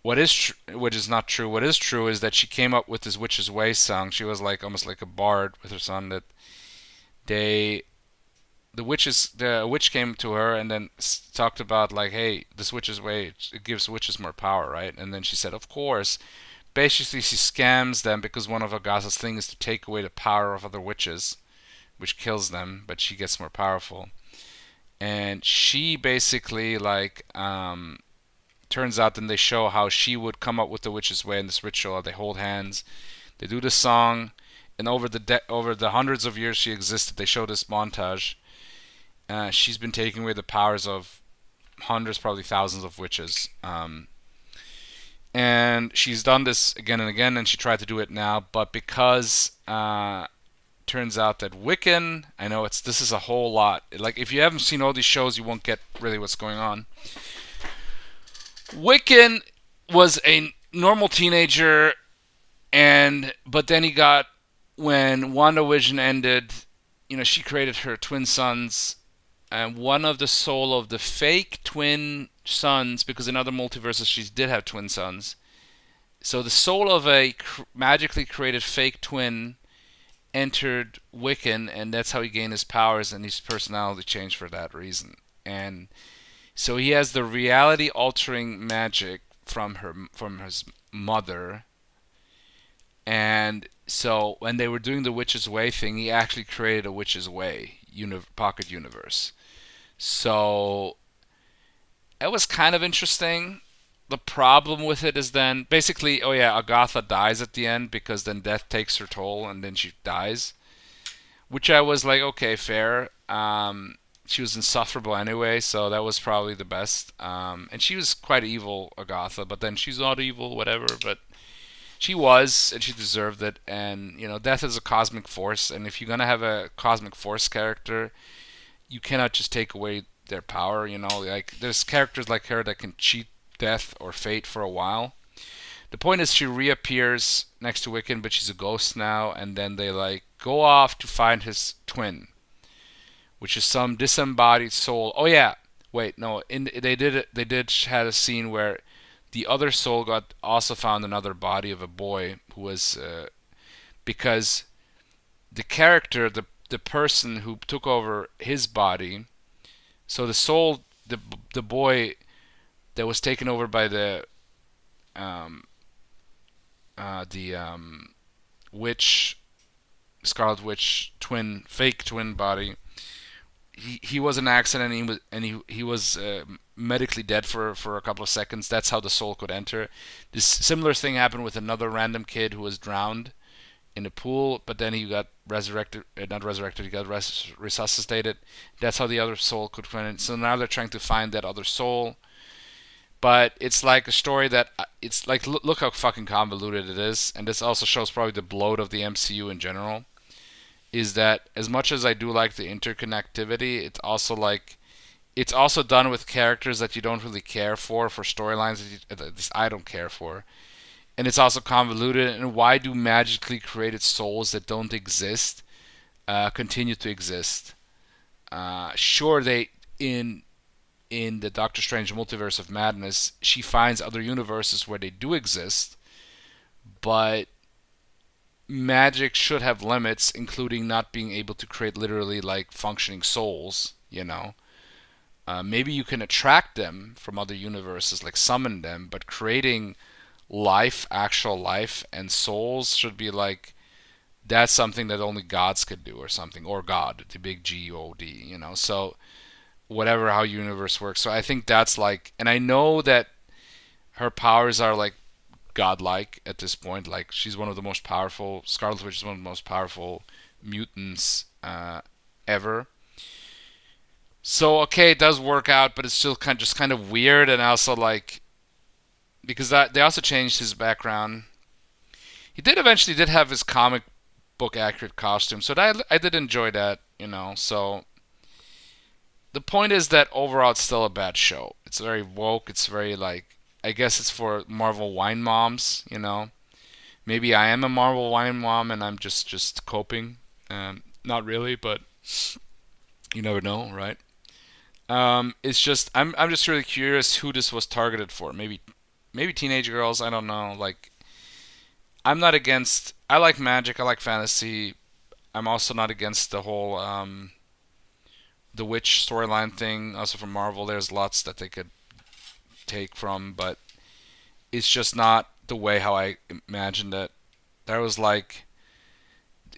which is not true. What is true is that she came up with this Witch's Way song. She was like almost like a bard with her son. That the witch came to her and then talked about like, hey, this Witch's Way, it gives witches more power, right? And then she said, of course. Basically, she scams them because one of Agatha's things is to take away the power of other witches, which kills them, but she gets more powerful. And she basically like turns out then they show how she would come up with the witch's way in this ritual. They hold hands, they do the song, and over the hundreds of years she existed, they show this montage. She's been taking away the powers of hundreds, probably thousands of witches. And she's done this again and again, and she tried to do it now, but because turns out that Wiccan, I know this is a whole lot. Like if you haven't seen all these shows, you won't get really what's going on. Wiccan was a normal teenager, but then when WandaVision ended, she created her twin sons, and one of the soul of the fake twin sons, because in other multiverses she did have twin sons. So the soul of a magically created fake twin entered Wiccan, and that's how he gained his powers, and his personality changed for that reason. And so he has the reality altering magic from his mother. And so when they were doing the Witch's Way thing, he actually created a Witch's Way pocket universe. So it was kind of interesting. The problem with it is then basically, oh yeah, Agatha dies at the end because then death takes her toll and then she dies, which I was like, okay, fair. She was insufferable anyway, so that was probably the best. And she was quite evil, Agatha, but then she's not evil, whatever. But she was, and she deserved it. And death is a cosmic force, and if you're gonna have a cosmic force character, you cannot just take away their power. Like there's characters like her that can cheat death or fate for a while. The point is she reappears next to Wiccan, but she's a ghost now, and then they like go off to find his twin, which is some disembodied soul. Oh yeah, wait, no, they did had a scene where the other soul also found another body of a boy who was because the character, the person who took over his body, so the soul, the boy that was taken over by um, the witch, Scarlet Witch fake twin body. He was an accident, and he was medically dead for a couple of seconds. That's how the soul could enter. This similar thing happened with another random kid who was drowned in a pool, but then he got resurrected, not resurrected, he got resuscitated. That's how the other soul could come in. So now they're trying to find that other soul. But it's like a story that it's like look how fucking convoluted it is, and this also shows probably the bloat of the MCU in general. Is that as much as I do like the interconnectivity, it's also done with characters that you don't really care for storylines that at least I don't care for, and it's also convoluted. And why do magically created souls that don't exist continue to exist? Sure, they in the Doctor Strange Multiverse of Madness, she finds other universes where they do exist, but magic should have limits, including not being able to create literally like functioning souls. Maybe you can attract them from other universes, like summon them, but creating life, actual life, and souls should be like that's something that only gods could do, or something, or God, the big God. So whatever how universe works. So I think that's like, and I know that her powers are like godlike at this point. Like she's one of the most powerful. Scarlet Witch is one of the most powerful mutants ever. So okay, it does work out, but it's still kind of weird, and also like because they also changed his background. He did have his comic book accurate costume, so I did enjoy that. So the point is that overall it's still a bad show. It's very woke. It's very like, I guess it's for Marvel wine moms. Maybe I am a Marvel wine mom and I'm just coping. Not really, but you never know, right? It's just I'm just really curious who this was targeted for. Maybe teenage girls. I don't know. Like I'm not against. I like magic. I like fantasy. I'm also not against the whole the witch storyline thing. Also from Marvel, there's lots that they could take from, but it's just not the way how I imagined it. There was like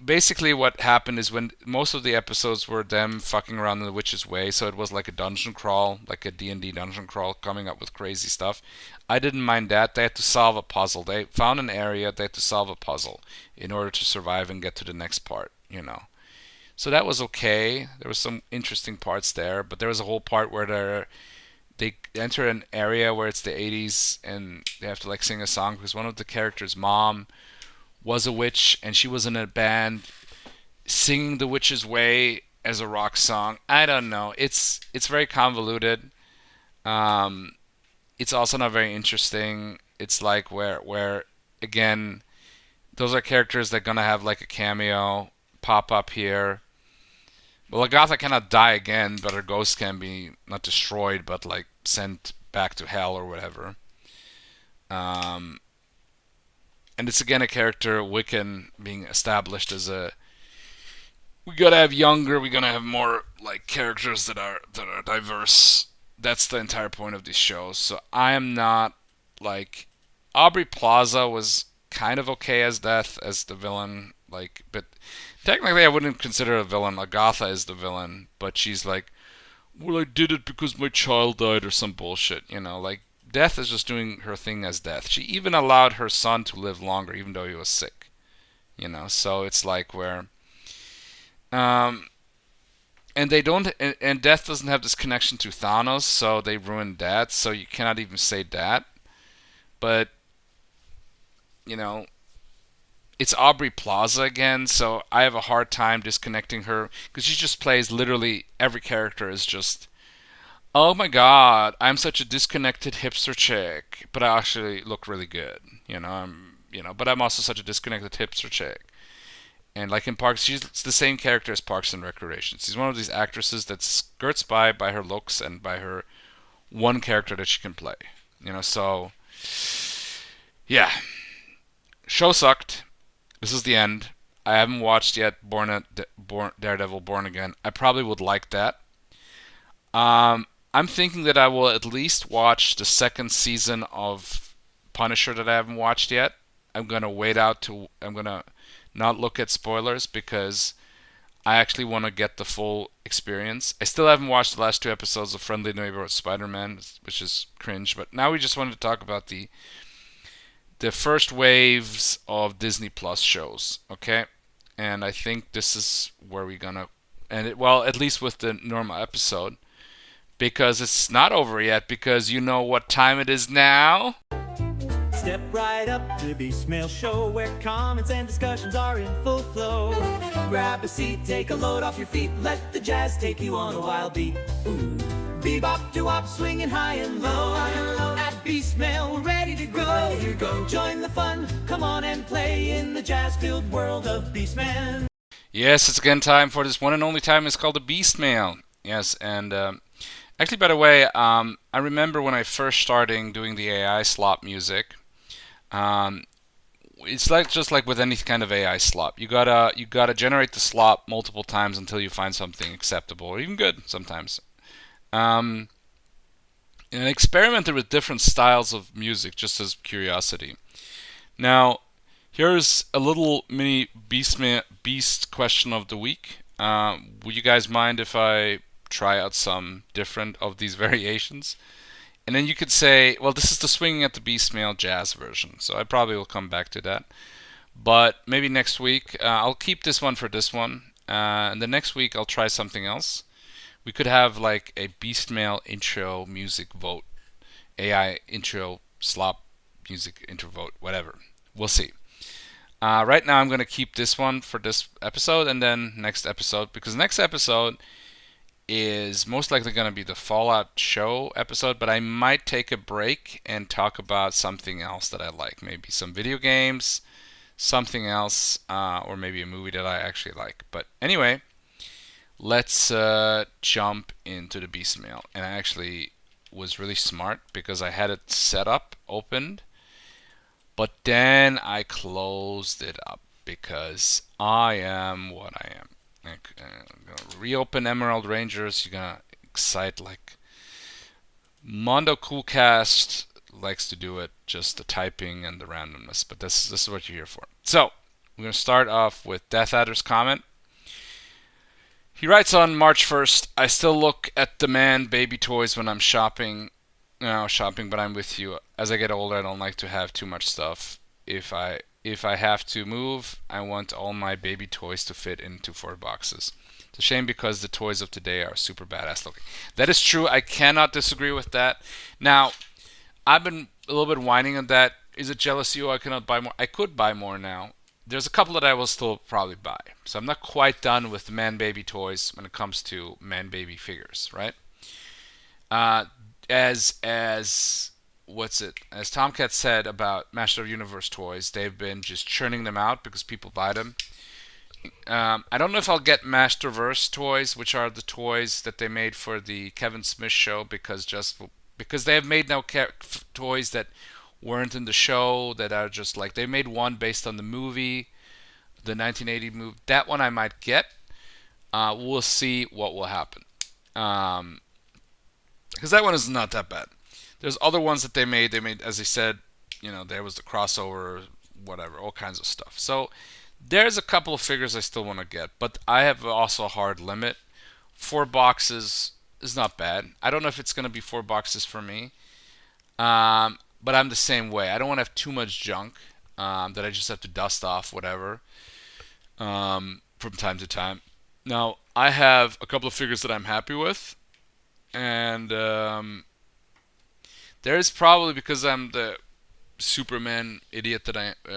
basically what happened is when most of the episodes were them fucking around in the witch's way, so it was like a dungeon crawl, like a D&D dungeon crawl, coming up with crazy stuff. I didn't mind that. They had to solve a puzzle. They found an area, they had to solve a puzzle in order to survive and get to the next part. So that was okay. There was some interesting parts there, but there was a whole part where they enter an area where it's the 80s and they have to like sing a song because one of the characters' mom was a witch and she was in a band singing The Witch's Way as a rock song. I don't know. It's very convoluted. It's also not very interesting. It's like where again, those are characters that are gonna have like a cameo pop up here. Well, Agatha cannot die again, but her ghost can be not destroyed, but like sent back to hell or whatever. And it's again a character, Wiccan, being established as a. We gotta have younger. We gotta have more like characters that are diverse. That's the entire point of these shows. So I am not like Aubrey Plaza was kind of okay as Death as the villain, like, but technically I wouldn't consider her a villain. Agatha is the villain, but she's like, well, I did it because my child died or some bullshit. Like Death is just doing her thing as Death. She even allowed her son to live longer, even though he was sick. So it's like where, and they don't, and Death doesn't have this connection to Thanos, so they ruined that. So you cannot even say that. But it's Aubrey Plaza again, so I have a hard time disconnecting her because she just plays literally every character is just, oh my god, I'm such a disconnected hipster chick, but I actually look really good. But I'm also such a disconnected hipster chick. And like in Parks, she's the same character as Parks and Recreation. She's one of these actresses that skirts by her looks and by her one character that she can play. So yeah, show sucked. This is the end. I haven't watched yet Daredevil Born Again. I probably would like that. I'm thinking that I will at least watch the second season of Punisher that I haven't watched yet. I'm gonna wait out to. I'm gonna not look at spoilers because I actually want to get the full experience. I still haven't watched the last two episodes of Friendly Neighborhood Spider-Man, which is cringe. But now we just wanted to talk about the first waves of Disney Plus shows, okay? And I think this is where we're gonna end it. Well, at least with the normal episode, because it's not over yet. Because you know what time it is now. Step right up to Beast Mail Show, where comments and discussions are in full flow. Grab a seat, take a load off your feet, let the jazz take you on a wild beat. Ooh. Bebop to wop, swinging high and low. At Beast Mail, ready to go. Join the fun, come on and play in the jazz-filled world of Beastman. Yes, it's again time for this one and only time. It's called the Beast Mail. Yes, and actually, by the way, I remember when I first started doing the AI slop music. It's like just like with any kind of AI slop. You gotta generate the slop multiple times until you find something acceptable or even good sometimes. And I experimented with different styles of music just as curiosity. Now, here's a little mini beast question of the week. Would you guys mind if I try out some different of these variations? And then you could say, well, this is the Swinging at the Beast Mail jazz version. So I probably will come back to that. But maybe next week, I'll keep this one for this one. And the next week, I'll try something else. We could have like a Beast Mail intro music vote. AI intro slop music intro vote, whatever. We'll see. Right now, I'm going to keep this one for this episode and then next episode. Because next episode is most likely going to be the Fallout show episode, but I might take a break and talk about something else that I like. Maybe some video games, something else, or maybe a movie that I actually like. But anyway, let's jump into the Beast Mail. And I actually was really smart because I had it set up, opened, but then I closed it up because I am what I am. I'm gonna reopen Emerald Rangers. You're gonna excite like Mondo Coolcast likes to do it, just the typing and the randomness. But this is what you're here for. So we're gonna start off with Death Adder's comment. He writes on March 1st, I still look at the man baby toys when I'm shopping. Shopping, but I'm with you. As I get older, I don't like to have too much stuff. If I have to move, I want all my baby toys to fit into 4 boxes. It's a shame because the toys of today are super badass looking. That is true. I cannot disagree with that. Now, I've been a little bit whining on that. Is it jealousy? I cannot buy more. I could buy more now. There's a couple that I will still probably buy. So I'm not quite done with man-baby toys when it comes to man-baby figures, right? As Tomcat said about Master of the Universe toys, they've been just churning them out because people buy them. I don't know if I'll get Masterverse toys, which are the toys that they made for the Kevin Smith show, because they have made now toys that weren't in the show, that are just like, they made one based on the movie, the 1980 movie. That one I might get. We'll see what will happen. Because that one is not that bad. There's other ones that they made. They made, as I said, there was the crossover, whatever, all kinds of stuff. So there's a couple of figures I still want to get, but I have also a hard limit. 4 boxes is not bad. I don't know if it's going to be 4 boxes for me, but I'm the same way. I don't want to have too much junk that I just have to dust off, whatever, from time to time. Now, I have a couple of figures that I'm happy with, and there's probably, because I'm the Superman idiot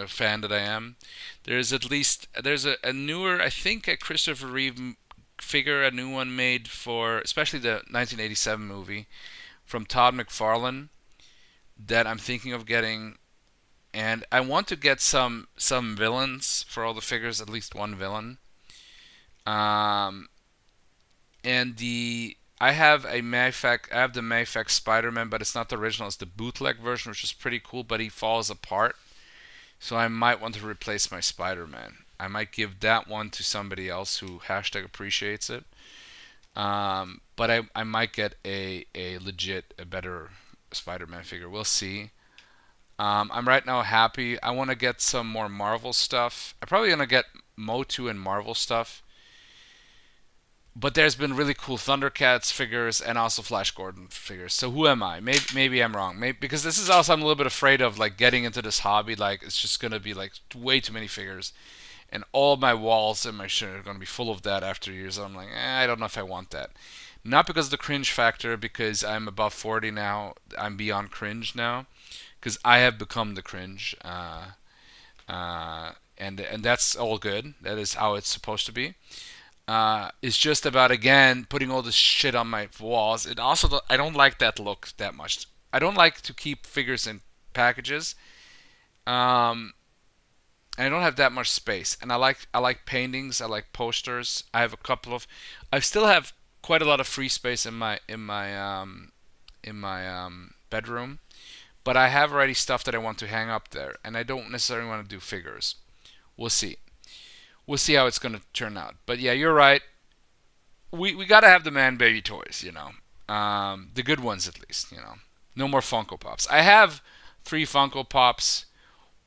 fan that I am, there's a newer, I think, a Christopher Reeve figure, a new one made for, especially the 1987 movie from Todd McFarlane, that I'm thinking of getting. And I want to get some villains for all the figures, at least one villain. And I have the Mayfax Spider-Man, but it's not the original. It's the bootleg version, which is pretty cool, but he falls apart. So I might want to replace my Spider-Man. I might give that one to somebody else who hashtag appreciates it. But I might get a legit, a better Spider-Man figure. We'll see. I'm right now happy. I want to get some more Marvel stuff. I'm probably gonna get Motu and Marvel stuff. But there's been really cool Thundercats figures and also Flash Gordon figures. So who am I? Maybe I'm wrong. Maybe because this is also I'm a little bit afraid of like getting into this hobby. Like it's just gonna be like way too many figures, and all my walls and my shit are gonna be full of that after years. I'm like, I don't know if I want that. Not because of the cringe factor, because I'm above 40 now. I'm beyond cringe now, because I have become the cringe. And that's all good. That is how it's supposed to be. It's just about again putting all this shit on my walls. It also I don't like that look that much. I don't like to keep figures in packages. And I don't have that much space. And I like paintings. I like posters. I have a couple of. I still have quite a lot of free space in my bedroom, but I have already stuff that I want to hang up there, and I don't necessarily want to do figures. We'll see. We'll see how it's going to turn out. But yeah, you're right. We got to have the man baby toys, the good ones at least, No more Funko Pops. I have 3 Funko Pops.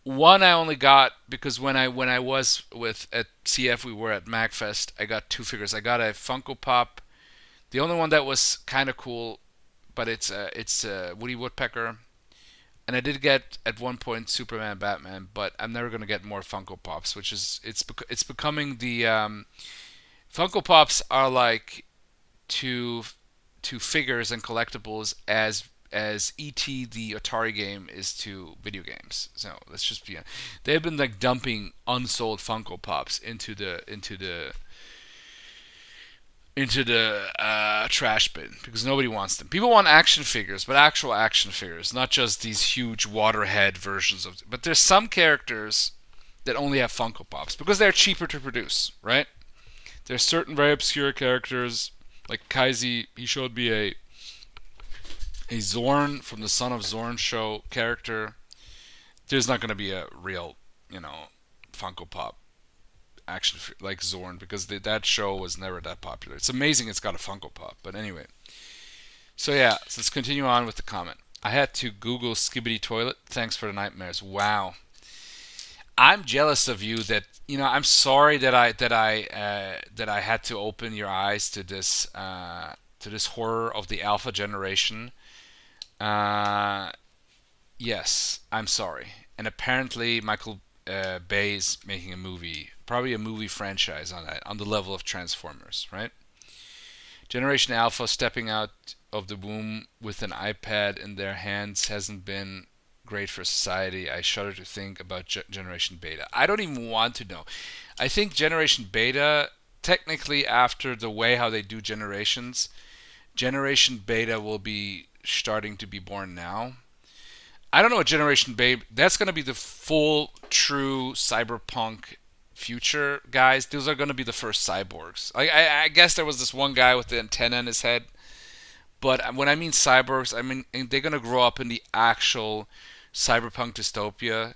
One I only got because when I was with at CF, we were at MagFest. I got 2 figures. I got a Funko Pop. The only one that was kind of cool, but it's Woody Woodpecker. And I did get at one point Superman, Batman, but I'm never gonna get more Funko Pops, which is it's becoming the Funko Pops are like to figures and collectibles as E.T. the Atari game is to video games. So let's just be. They've been like dumping unsold Funko Pops into the trash bin because nobody wants them. People want action figures, but actual action figures, not just these huge waterhead versions of. But there's some characters that only have Funko Pops because they're cheaper to produce, right? There's certain very obscure characters like Kaizi. He showed me a Zorn from the Son of Zorn show character. There's not going to be a real, Funko Pop action like Zorn because that show was never that popular. It's amazing it's got a Funko Pop, but anyway. So yeah, so let's continue on with the comment. I had to Google Skibbity Toilet. Thanks for the nightmares. Wow, I'm jealous of you. That I'm sorry that I had to open your eyes to this horror of the Alpha generation. Yes, I'm sorry. And apparently Michael Bay's making a movie, probably a movie franchise on the level of Transformers, right? Generation Alpha stepping out of the womb with an iPad in their hands hasn't been great for society. I shudder to think about Generation Beta. I don't even want to know. I think Generation Beta, technically after the way how they do generations, Generation Beta will be starting to be born now. I don't know what Generation Babe. That's going to be the full, true cyberpunk future, guys. Those are going to be the first cyborgs. I guess there was this one guy with the antenna in his head, but when I mean cyborgs, I mean they're going to grow up in the actual cyberpunk dystopia.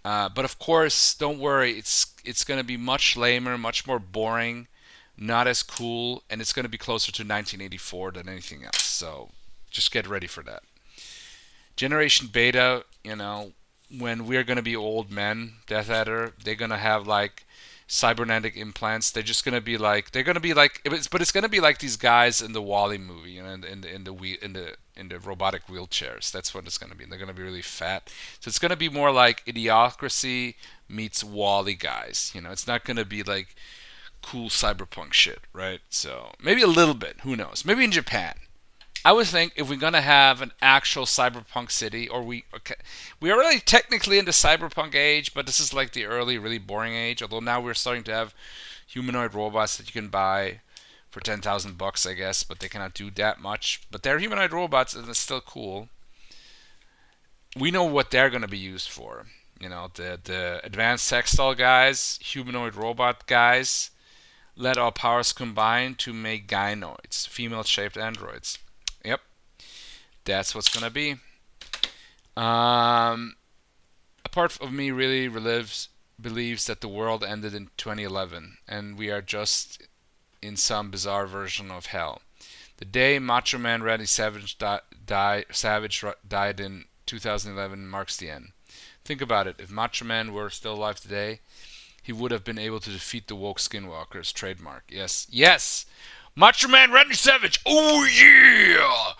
But of course, don't worry. It's going to be much lamer, much more boring, not as cool, and it's going to be closer to 1984 than anything else. So just get ready for that. Generation Beta, when we're going to be old men, Death Adder, they're going to have like cybernetic implants. They're just going to be like, but it's going to be like these guys in the Wall-E movie, in the robotic wheelchairs. That's what it's going to be. They're going to be really fat. So it's going to be more like Idiocracy meets Wall-E guys. It's not going to be like cool cyberpunk shit, right? So maybe a little bit. Who knows? Maybe in Japan. I would think if we're going to have an actual cyberpunk city, or we are really technically in the cyberpunk age, but this is like the early, really boring age, although now we're starting to have humanoid robots that you can buy for $10,000, I guess, but they cannot do that much. But they're humanoid robots, and it's still cool. We know what they're going to be used for. The advanced sex doll guys, humanoid robot guys, let our powers combine to make gynoids, female-shaped androids. Yep, that's what's gonna be. A part of me really believes that the world ended in 2011 and we are just in some bizarre version of hell. The day Macho Man Randy Savage died in 2011 marks the end. Think about it. If Macho Man were still alive today, he would have been able to defeat the woke skinwalkers trademark. Yes. Yes! Macho Man Randy Savage! Oh yeah!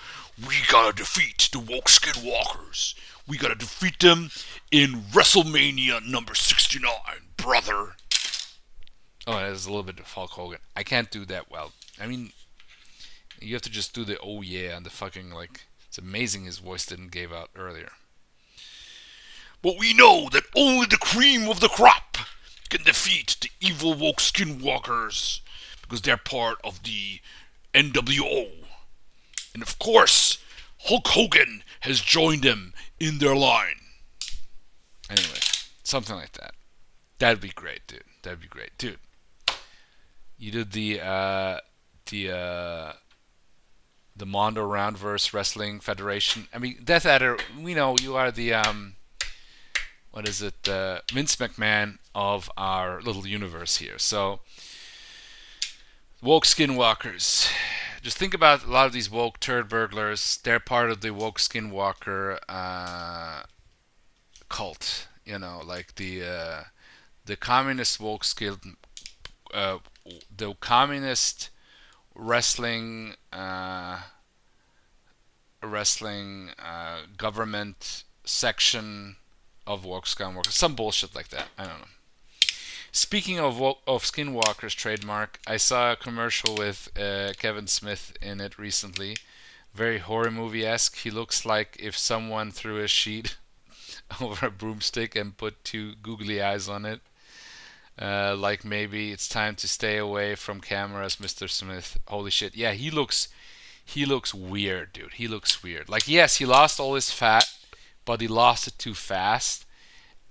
We gotta defeat the woke skinwalkers. We gotta defeat them in WrestleMania number 69, brother. Oh, there's a little bit of Hulk Hogan. I can't do that well. I mean, you have to just do the oh yeah and the fucking, like, it's amazing his voice didn't give out earlier. But we know that only the cream of the crop can defeat the evil woke skinwalkers because they're part of the NWO. And of course, Hulk Hogan has joined them in their line. Anyway, something like that. That'd be great, dude. That'd be great, dude. You did the Mondo Roundverse Wrestling Federation. I mean, Death Adder, we know you are the what is it? Vince McMahon of our little universe here. So, woke skinwalkers. Just think about a lot of these woke turd burglars. They're part of the woke skinwalker cult. You know, like the communist woke skin, the communist wrestling government section of woke skinwalkers. Some bullshit like that. I don't know. Speaking of Skinwalker's trademark, I saw a commercial with Kevin Smith in it recently. Very horror movie-esque. He looks like if someone threw a sheet over a broomstick and put two googly eyes on it. Like maybe it's time to stay away from cameras, Mr. Smith. Holy shit. Yeah, he looks weird, dude. He looks weird. Like, yes, he lost all his fat, but he lost it too fast.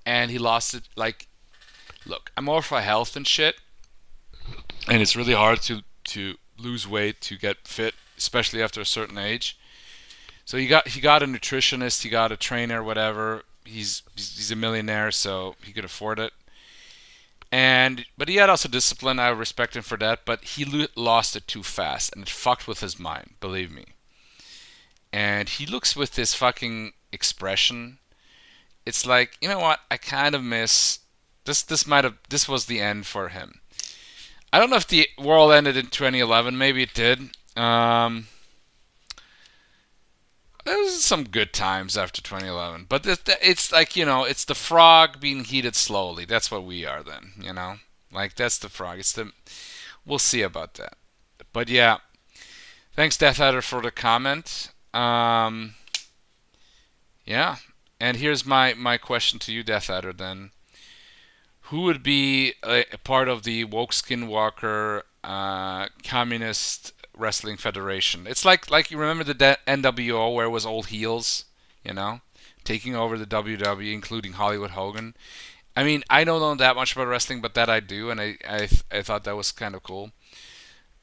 And he lost it, like, look, I'm all for health and shit, and it's really hard to lose weight, to get fit, especially after a certain age. So he got a nutritionist, he got a trainer, whatever. He's a millionaire, so he could afford it. But he had also discipline. I respect him for that. But he lost it too fast, and it fucked with his mind. Believe me. And he looks with this fucking expression. It's like, you know what? I kind of miss. This was the end for him. I don't know if the world ended in 2011. Maybe it did. There was some good times after 2011, but it's like, you know, it's the frog being heated slowly. That's what we are then, you know. Like, that's the frog. We'll see about that. But yeah, thanks Death Adder for the comment. Yeah, and here's my question to you, Death Adder. Then, who would be a part of the woke skinwalker communist wrestling federation? It's like you remember the NWO where it was all heels, you know, taking over the WWE, including Hollywood Hogan. I mean, I don't know that much about wrestling, but that I do, and I thought that was kind of cool.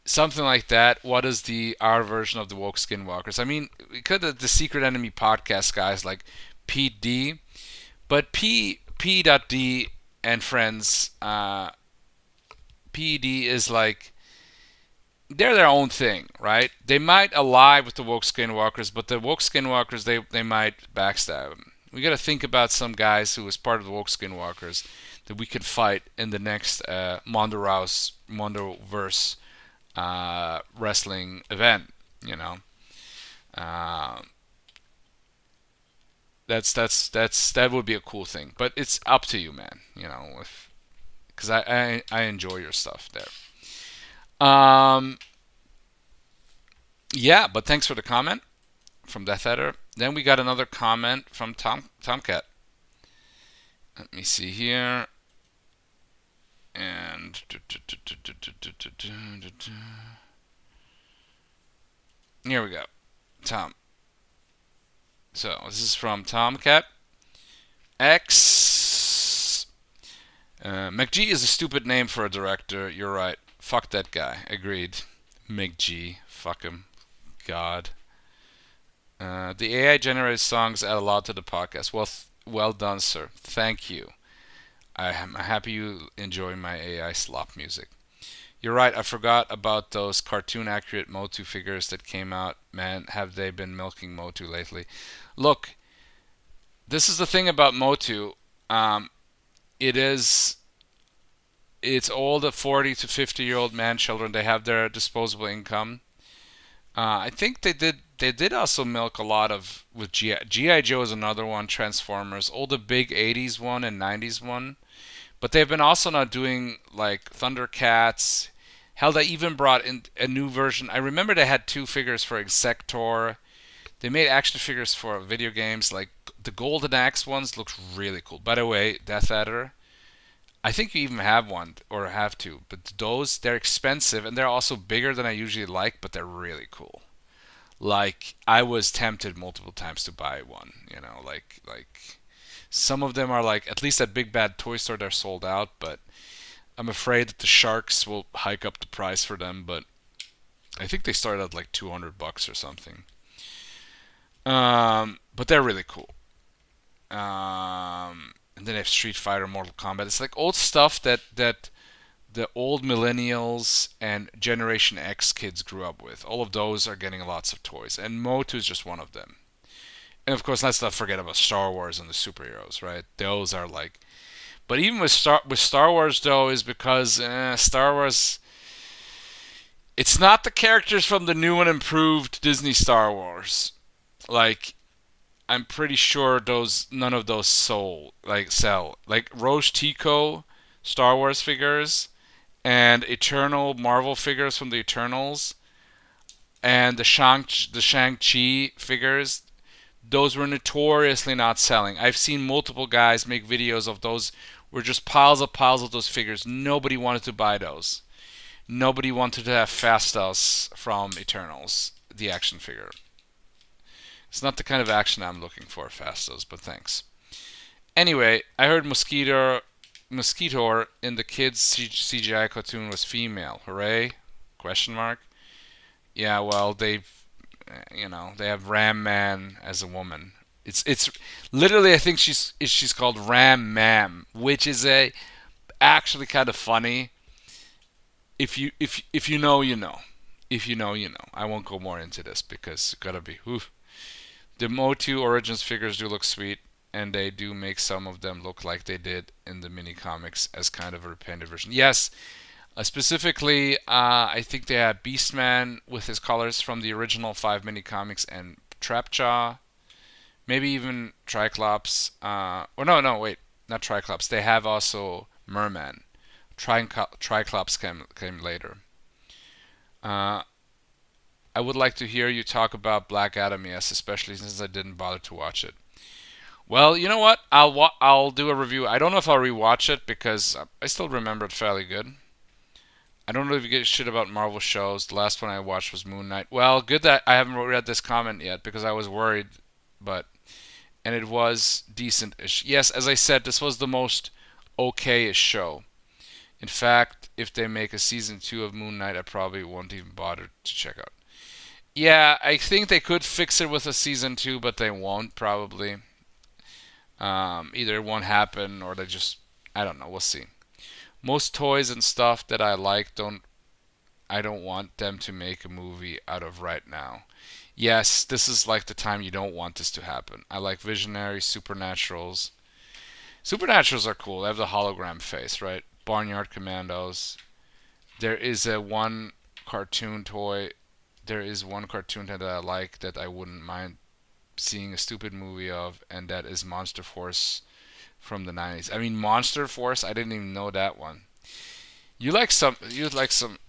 Something like that. What is our version of the woke skinwalkers? I mean, we could have the Secret Enemy podcast guys like Pete D, but P.D and friends, PED is like, they're their own thing, right? They might ally with the woke skinwalkers, but the woke skinwalkers, they might backstab them. We got to think about some guys who was part of the woke skinwalkers that we could fight in the next Mondoverse wrestling event. You know, that would be a cool thing. But it's up to you, man. You know, because I enjoy your stuff there. Yeah, but thanks for the comment from Death Adder. Then we got another comment from Tomcat. Let me see here. And here we go. Tom. So this is from Tomcat X. McG is a stupid name for a director. You're right. Fuck that guy. Agreed. McG. Fuck him. God. The AI generated songs add a lot to the podcast. Well done, sir. Thank you. I'm happy you enjoy my AI slop music. You're right. I forgot about those cartoon accurate Motu figures that came out. Man, have they been milking Motu lately? Look, this is the thing about Motu. Um, it is it's all the 40 to 50-year-old man children. They have their disposable income. I think they did also milk a lot of with GI Joe is another one. Transformers, all the big 80s one and 90s one. But they've been also not doing like Thundercats. Hell, they even brought in a new version. I remember they had two figures for Insector. They made action figures for video games. Like the Golden Axe ones look really cool. By the way, Death Adder, I think you even have one or have two. But those, they're expensive and they're also bigger than I usually like, but they're really cool. Like I was tempted multiple times to buy one, like some of them are like, at least at Big Bad Toy Store they're sold out, but I'm afraid that the sharks will hike up the price for them, but I think they start at like $200 or something. But they're really cool. And then they have Street Fighter, Mortal Kombat. It's like old stuff that the old millennials and Generation X kids grew up with. All of those are getting lots of toys, and Motu is just one of them. And of course, let's not forget about Star Wars and the superheroes, right? Those are like, but even with Star Wars though, is because Star Wars, it's not the characters from the new and improved Disney Star Wars. Like I'm pretty sure those none of those sell. Like Roche Tico Star Wars figures and Eternal Marvel figures from the Eternals and the Shang-Chi figures, those were notoriously not selling. I've seen multiple guys make videos of those were just piles of those figures. Nobody wanted to buy those. Nobody wanted to have Fastos from Eternals, the action figure. It's not the kind of action I'm looking for, Fastos, but thanks. Anyway, I heard Mosquitor in the kids CGI cartoon was female. Hooray? Question mark. Yeah, well, they have Ram Man as a woman. It's literally, I think she's called Ram Mam, which is actually kind of funny. If you know, you know. If you know, you know. I won't go more into this because it's gotta be. Oof. The Motu Origins figures do look sweet, and they do make some of them look like they did in the mini comics as kind of a repainted version. Yes, specifically, I think they had Beastman with his colors from the original 5 mini comics and Trapjaw, maybe even Triclops. Or no, wait, not Triclops. They have also Merman. Triclops came later. I would like to hear you talk about Black Adam, yes, especially since I didn't bother to watch it. Well, you know what? I'll do a review. I don't know if I'll rewatch it because I still remember it fairly good. I don't really give a shit about Marvel shows. The last one I watched was Moon Knight. Well, good that I haven't read this comment yet because I was worried, and it was decent-ish. Yes, as I said, this was the most okay-ish show. In fact, if they make a season 2 of Moon Knight, I probably won't even bother to check out. Yeah, I think they could fix it with a season 2, but they won't probably. Either it won't happen or they just, I don't know, we'll see. Most toys and stuff that I like I don't want them to make a movie out of right now. Yes, this is like the time you don't want this to happen. I like Visionaries, Supernaturals. Supernaturals are cool. They have the hologram face, right? Barnyard Commandos. There is one cartoon toy that I like that I wouldn't mind seeing a stupid movie of, and that is Monster Force from the 90s. I mean, Monster Force, I didn't even know that one. You like some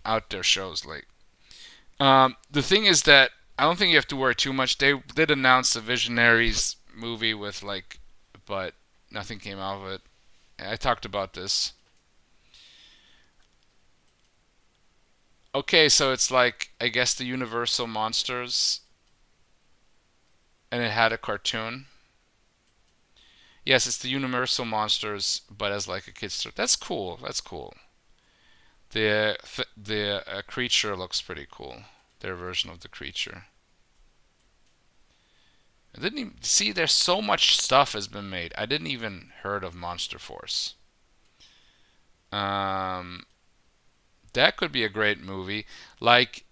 out there shows, like. The thing is that I don't think you have to worry too much. They did announce the Visionaries movie but nothing came out of it. I talked about this. Okay, so it's like, I guess the Universal Monsters, and it had a cartoon. Yes, it's the Universal Monsters, but as like a kid's story. That's cool. That's cool. The creature looks pretty cool. Their version of the creature. I didn't even see. There's so much stuff has been made. I didn't even heard of Monster Force. Um, that could be a great movie. Like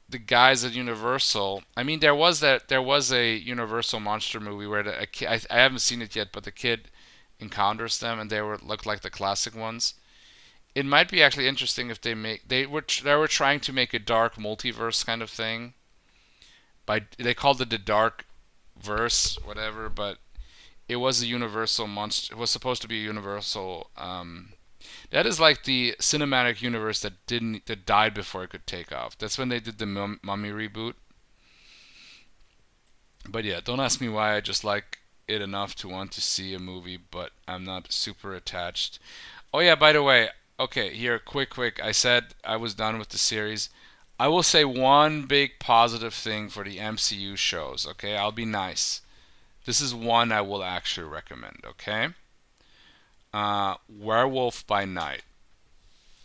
the guys at Universal. I mean, there was a Universal monster movie where a kid, I haven't seen it yet, but the kid encounters them and they were look like the classic ones. It might be actually interesting if they were trying to make a dark multiverse kind of thing. They called it the Dark Verse, whatever, but it was a Universal monster. It was supposed to be a Universal. That is like the cinematic universe that died before it could take off. That's when they did the Mummy reboot. But yeah, don't ask me why. I just like it enough to want to see a movie, but I'm not super attached. Oh yeah, by the way, okay, here, quick. I said I was done with the series. I will say one big positive thing for the MCU shows, okay? I'll be nice. This is one I will actually recommend, okay? Werewolf by Night.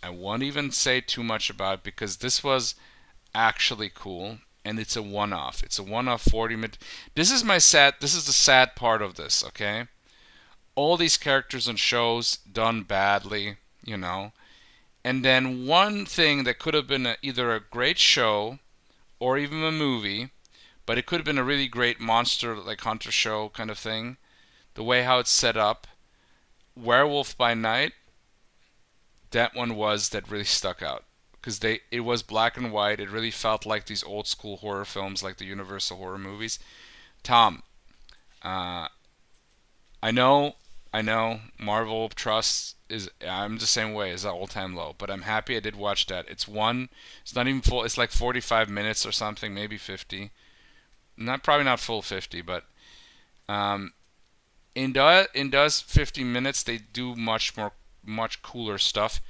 I won't even say too much about it because this was actually cool and it's a one-off. It's a one-off 40-minute. This is the sad part of this, okay? All these characters and shows done badly, you know. And then one thing that could have been either a great show or even a movie, but it could have been a really great monster like hunter show kind of thing. The way how it's set up, Werewolf by Night, that really stuck out because it was black and white. It really felt like these old school horror films, like the Universal horror movies. Tom, uh, I know, I know, Marvel Trust is. I'm the same way. Is at all time low, but I'm happy I did watch that. It's one. It's not even full. It's like 45 minutes or something, maybe 50. Not probably not full 50, but um, in those 50 minutes they do much cooler stuff.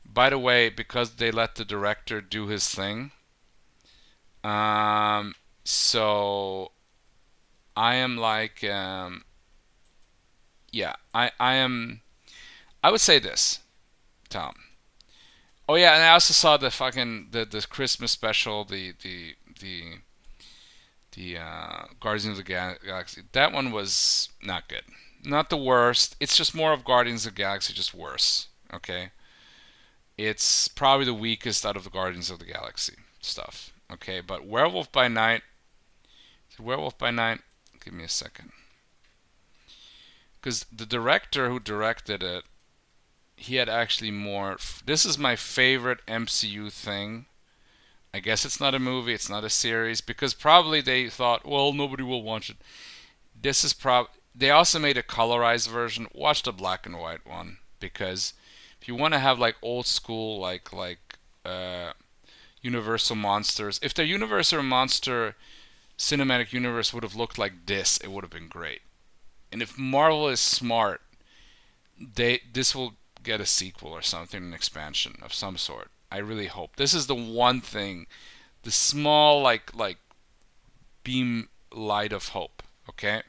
By the way, because they let the director do his thing, um, so I am like, yeah, I am. I would say this, Tom. Oh yeah, and I also saw the fucking the Christmas special, the Guardians of the Galaxy. That one was not good. Not the worst. It's just more of Guardians of the Galaxy, just worse. Okay, it's probably the weakest out of the Guardians of the Galaxy stuff. Okay, but Werewolf by Night. Werewolf by Night. Give me a second, because the director who directed it, he had actually more. This is my favorite MCU thing. I guess it's not a movie, it's not a series, because probably they thought, well, nobody will watch it. This is They also made a colorized version. Watch the black and white one, because if you want to have like old school, uh, Universal monsters, if the Universal monster cinematic universe would have looked like this, it would have been great. And if Marvel is smart, this will get a sequel or something, an expansion of some sort. I really hope. This is the one thing, the small beam light of hope. Okay,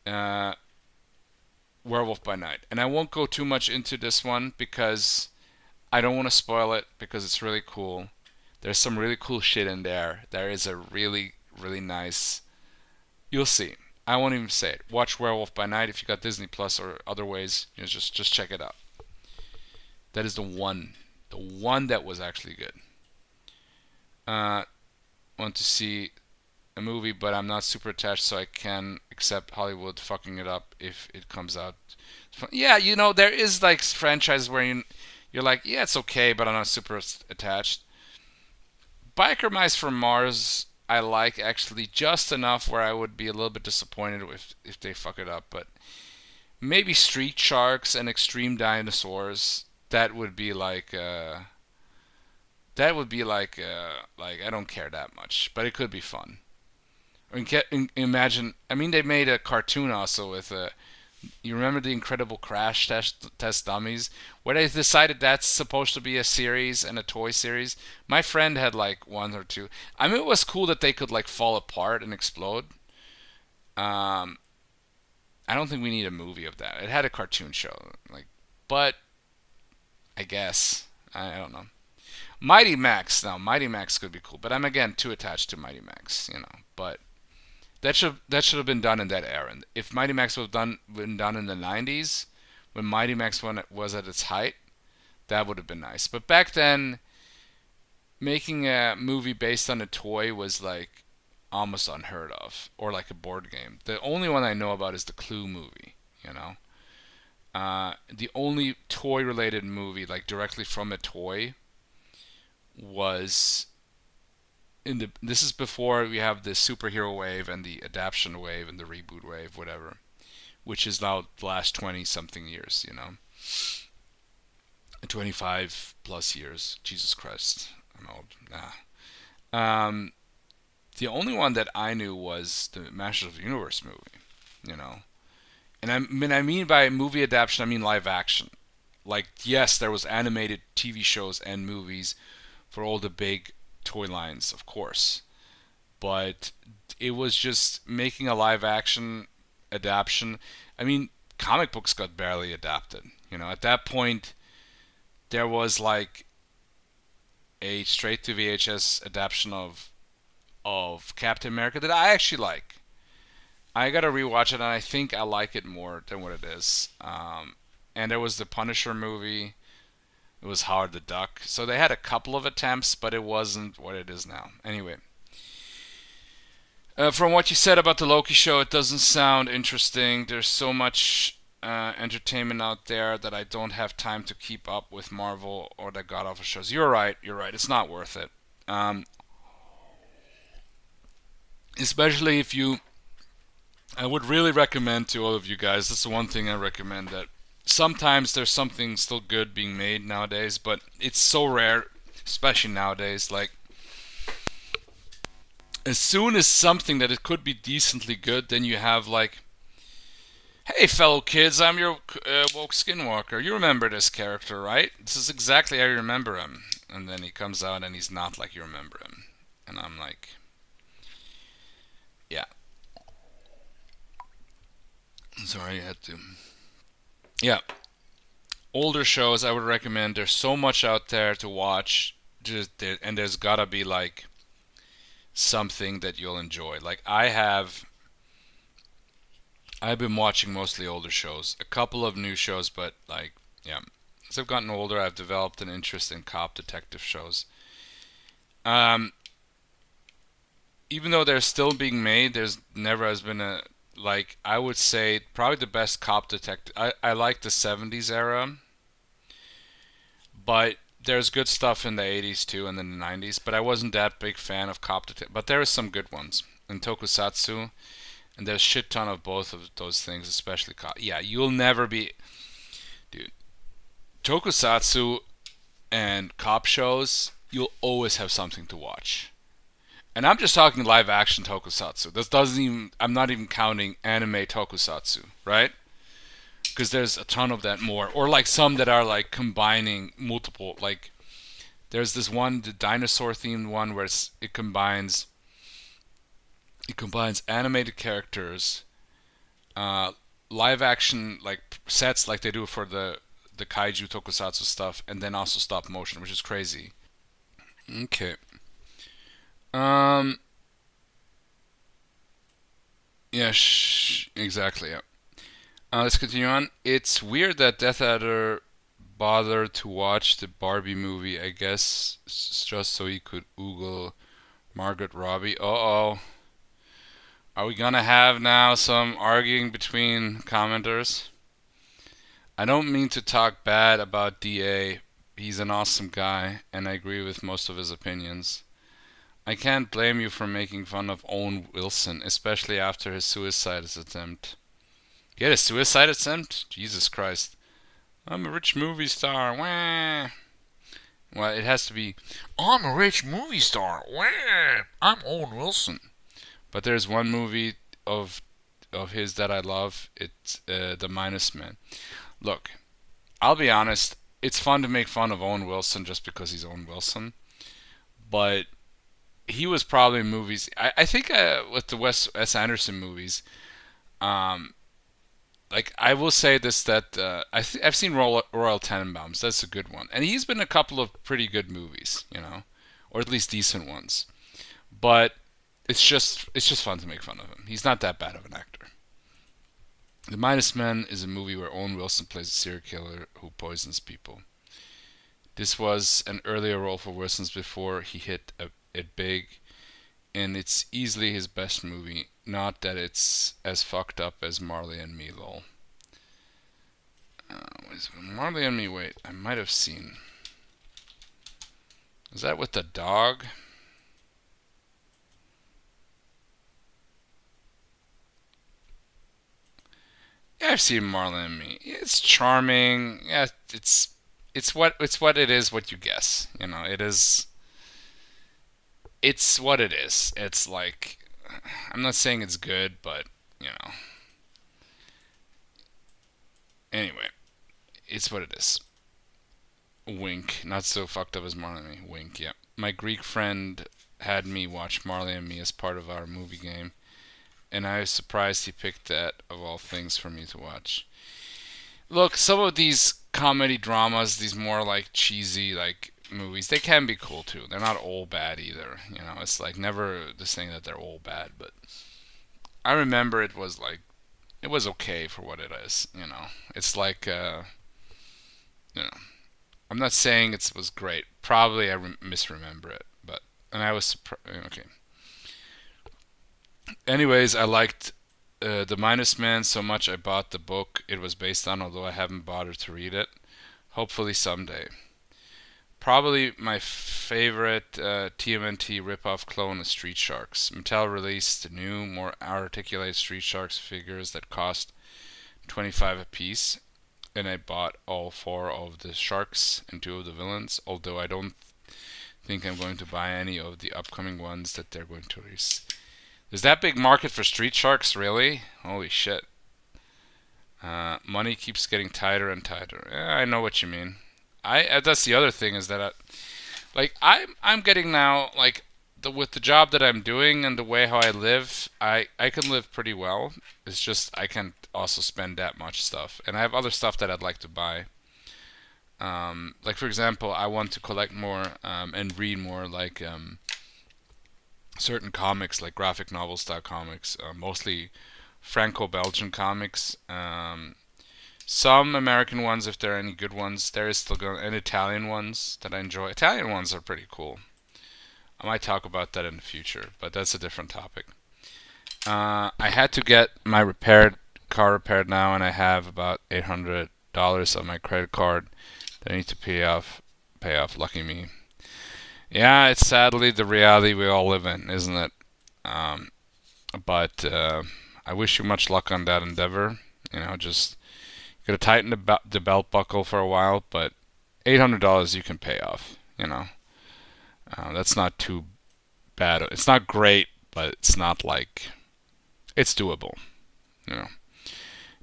uh, Werewolf by Night, and I won't go too much into this one because I don't want to spoil it because it's really cool. There's some really cool shit in there. There is a really nice. You'll see. I won't even say it. Watch Werewolf by Night if you got Disney Plus or other ways. Just check it out. That is the one that was actually good. Want to see a movie, but I'm not super attached, so I can accept Hollywood fucking it up if it comes out. Yeah, there is like franchises where you're like, yeah, it's okay, but I'm not super attached. Biker Mice from Mars, I like actually just enough where I would be a little bit disappointed if they fuck it up, but maybe Street Sharks and Extreme Dinosaurs. That would be like I don't care that much, but it could be fun. Imagine, I mean, they made a cartoon also with you remember the Incredible Crash Test Dummies, where they decided that's supposed to be a series and a toy series. My friend had like one or two. I mean, it was cool that they could like fall apart and explode. Um, I don't think we need a movie of that. It had a cartoon show, but I guess I don't know. Mighty Max, now Mighty Max could be cool, but I'm again too attached to Mighty Max. But that should have been done in that era. If Mighty Max would have been done in the '90s, when Mighty Max was at its height, that would have been nice. But back then, making a movie based on a toy was like almost unheard of, or like a board game. The only one I know about is the Clue movie. You know, the only toy-related movie, like directly from a toy, was in the. This is before we have the superhero wave and the adaptation wave and the reboot wave, whatever, which is now the last 20 something years. 25 plus years. Jesus Christ, I'm old. The only one that I knew was the Masters of the Universe movie. You know, and I mean by movie adaptation, I mean live action. Like, yes, there was animated TV shows and movies for all the big toy lines, of course, but it was just making a live action adaptation. I mean, comic books got barely adapted. At that point, there was like a straight to VHS adaptation of Captain America that I actually like. I gotta rewatch it, and I think I like it more than what it is. And there was the Punisher movie. It was Howard the Duck. So they had a couple of attempts, but it wasn't what it is now. Anyway, from what you said about the Loki show, it doesn't sound interesting. There's so much entertainment out there that I don't have time to keep up with Marvel or the god awful shows. You're right. It's not worth it. Especially if you... I would really recommend to all of you guys, this is one thing I recommend, that sometimes there's something still good being made nowadays, but it's so rare, especially nowadays. Like, as soon as something that it could be decently good, then you have like, hey fellow kids, I'm your woke skinwalker. You remember this character, right? This is exactly how you remember him. And then he comes out and he's not like you remember him. And I'm like, yeah. Sorry, I had to. Yeah. Older shows I would recommend. There's so much out there to watch. And there's gotta be like something that you'll enjoy. Like I've been watching mostly older shows. A couple of new shows, but like, yeah. As I've gotten older, I've developed an interest in cop detective shows. Even though they're still being made, there's never has been a... Like, I would say probably the best cop detective. I like the 70s era, but there's good stuff in the 80s too, and then the 90s. But I wasn't that big fan of cop detective. But there are some good ones in tokusatsu, and there's a shit ton of both of those things, especially cop. Yeah, you'll never be, dude. Tokusatsu and cop shows, you'll always have something to watch. And I'm just talking live action tokusatsu. This doesn't even... I'm not even counting anime tokusatsu, right? Because there's a ton of that more. Or like some that are like combining multiple... Like, there's this one, the dinosaur themed one, where it combines animated characters, live action like sets like they do for the kaiju tokusatsu stuff, and then also stop motion, which is crazy. Okay. Yeah, exactly, yeah. Let's continue on. It's weird that Death Adder bothered to watch the Barbie movie, I guess, just so he could oogle Margaret Robbie. Uh-oh. Are we gonna have now some arguing between commenters? I don't mean to talk bad about DA. He's an awesome guy, and I agree with most of his opinions. I can't blame you for making fun of Owen Wilson, especially after his suicide attempt. He had a suicide attempt? Jesus Christ. I'm a rich movie star. Wah. Well, it has to be, I'm a rich movie star. Wah. I'm Owen Wilson. But there's one movie of his that I love. It's The Minus Man. Look, I'll be honest. It's fun to make fun of Owen Wilson just because he's Owen Wilson. But he was probably in movies. I think with the Wes Anderson movies, like I will say this, that I've seen Royal Tenenbaums. That's a good one, and he's been in a couple of pretty good movies, or at least decent ones. But it's just fun to make fun of him. He's not that bad of an actor. The Minus Men is a movie where Owen Wilson plays a serial killer who poisons people. This was an earlier role for Wilson before he hit it big, and it's easily his best movie. Not that it's as fucked up as Marley and Me, lol. Marley and Me, wait, I might have seen. Is that with the dog? Yeah, I've seen Marley and Me. It's charming. Yeah, it's what it is. What you guess, it is. It's what it is. It's like, I'm not saying it's good, but Anyway, it's what it is. Wink. Not so fucked up as Marley and Me. Wink. Yeah. My Greek friend had me watch Marley and Me as part of our movie game, and I was surprised he picked that of all things for me to watch. Look, some of these comedy dramas, these more like cheesy like movies, they can be cool too. They're not all bad either. It's like never the saying that they're all bad, but I remember it was okay for what it is. It's like I'm not saying it was great. Probably I misremember it, and I was surprised. Okay. Anyways, I liked The Minus Man so much I bought the book it was based on, although I haven't bothered to read it. Hopefully someday. Probably my favorite TMNT ripoff clone is Street Sharks. Mattel released new, more articulated Street Sharks figures that cost $25 a piece, and I bought all 4 of the sharks and 2 of the villains, although I don't think I'm going to buy any of the upcoming ones that they're going to release. There's that big market for Street Sharks, really? Holy shit. Money keeps getting tighter and tighter. I know what you mean. That's the other thing is that I'm getting now with the job that I'm doing and the way how I live, I can live pretty well. It's just I can't also spend that much stuff, and I have other stuff that I'd like to buy. For example, I want to collect more and read more certain comics, like graphic novel style comics, mostly Franco-Belgian comics. Some American ones, if there are any good ones. There is still good, and Italian ones that I enjoy. Italian ones are pretty cool. I might talk about that in the future, but that's a different topic. I had to get my car repaired now, and I have about $800 on my credit card that I need to pay off. Lucky me. Yeah, it's sadly the reality we all live in, isn't it? But I wish you much luck on that endeavor. Just gotta tighten the belt buckle for a while, but $800 you can pay off. That's not too bad. It's not great, but it's not it's doable. It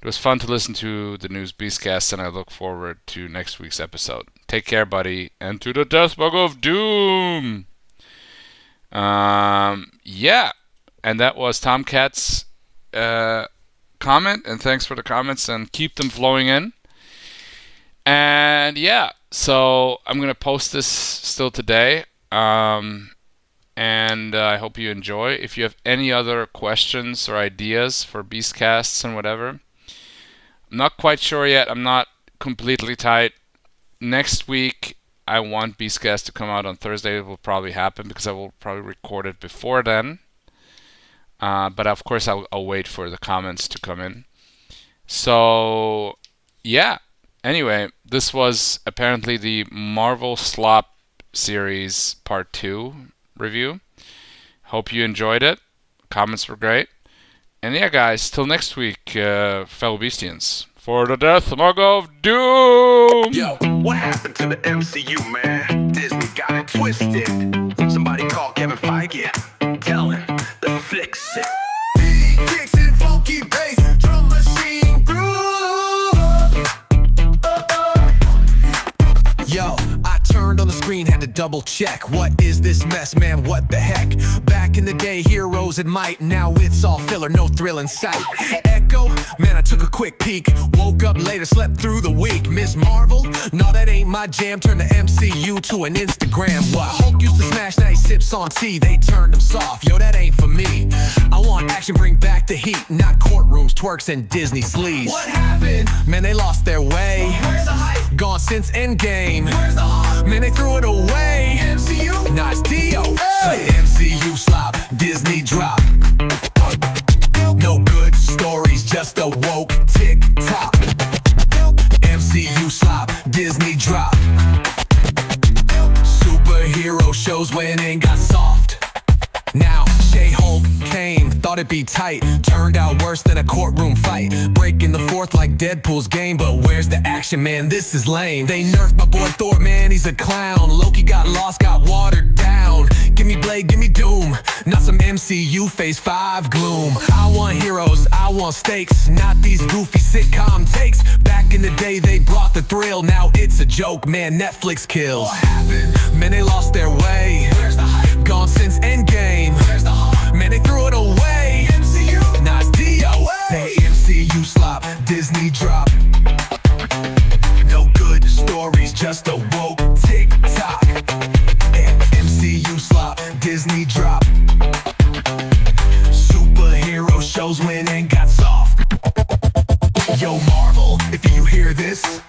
was fun to listen to the news Beastcast, and I look forward to next week's episode. Take care, buddy, and to the Death Bug of Doom. Yeah, and that was Tomcat's comment, and thanks for the comments, and keep them flowing in. And yeah, so I'm gonna post this still today, and I hope you enjoy. If you have any other questions or ideas for Beastcasts and whatever, I'm not quite sure yet. I'm not completely tight. Next week, I want Beastcast to come out on Thursday. It will probably happen because I will probably record it before then. But of course, I'll wait for the comments to come in. So, yeah. Anyway, this was apparently the Marvel Slop series part 2 review. Hope you enjoyed it. Comments were great. And yeah, guys, till next week, fellow Beastians. For the Death Mug of Doom! Yo, what happened to the MCU, man? Disney got it twisted. Somebody call Kevin Feige. Tell him the fix it. Big kicks and funky bass, drum machine groove. Yo, I turned on the screen, had to double double check. What is this mess, man? What the heck? Back in the day, heroes and might. Now it's all filler, no thrill in sight. Echo, man, I took a quick peek. Woke up later, slept through the week. Miss Marvel? No, that ain't my jam. Turn the MCU to an Instagram. What Hulk used to smash, now he sips on tea. They turned him soft, yo, that ain't for me. I want action, bring back the heat. Not courtrooms, twerks, and Disney sleaze. What happened? Man, they lost their way. Where's the hype? Gone since Endgame. Where's the heart? Man, they threw it away. MCU? Nah, it's Dio. Hey! MCU slop, Disney drop. No good stories, just a woke tick-tock. MCU slop, Disney drop. Superhero shows when it got soft. Now, She-Hulk came, thought it'd be tight. Turned out worse than a courtroom fight. Breaking the fourth like Deadpool's game. But where's the action, man? This is lame. They nerfed my boy Thor, man, he's a clown. Loki got lost, got watered down. Give me Blade, give me Doom. Not some MCU Phase 5 gloom. I want heroes, I want stakes. Not these goofy sitcom takes. Back in the day, they brought the thrill. Now it's a joke, man, Netflix kills. What happened? Man, they lost their way. Where's the hype? Gone since Endgame. Where's the heart? Man, they threw it away. MCU? Nah, it's Dio. They MCU slop, Disney drop. No good stories, just a woke tick-tock. MCU slop, Disney drop. Superhero shows when it got soft. Yo, Marvel, if you hear this,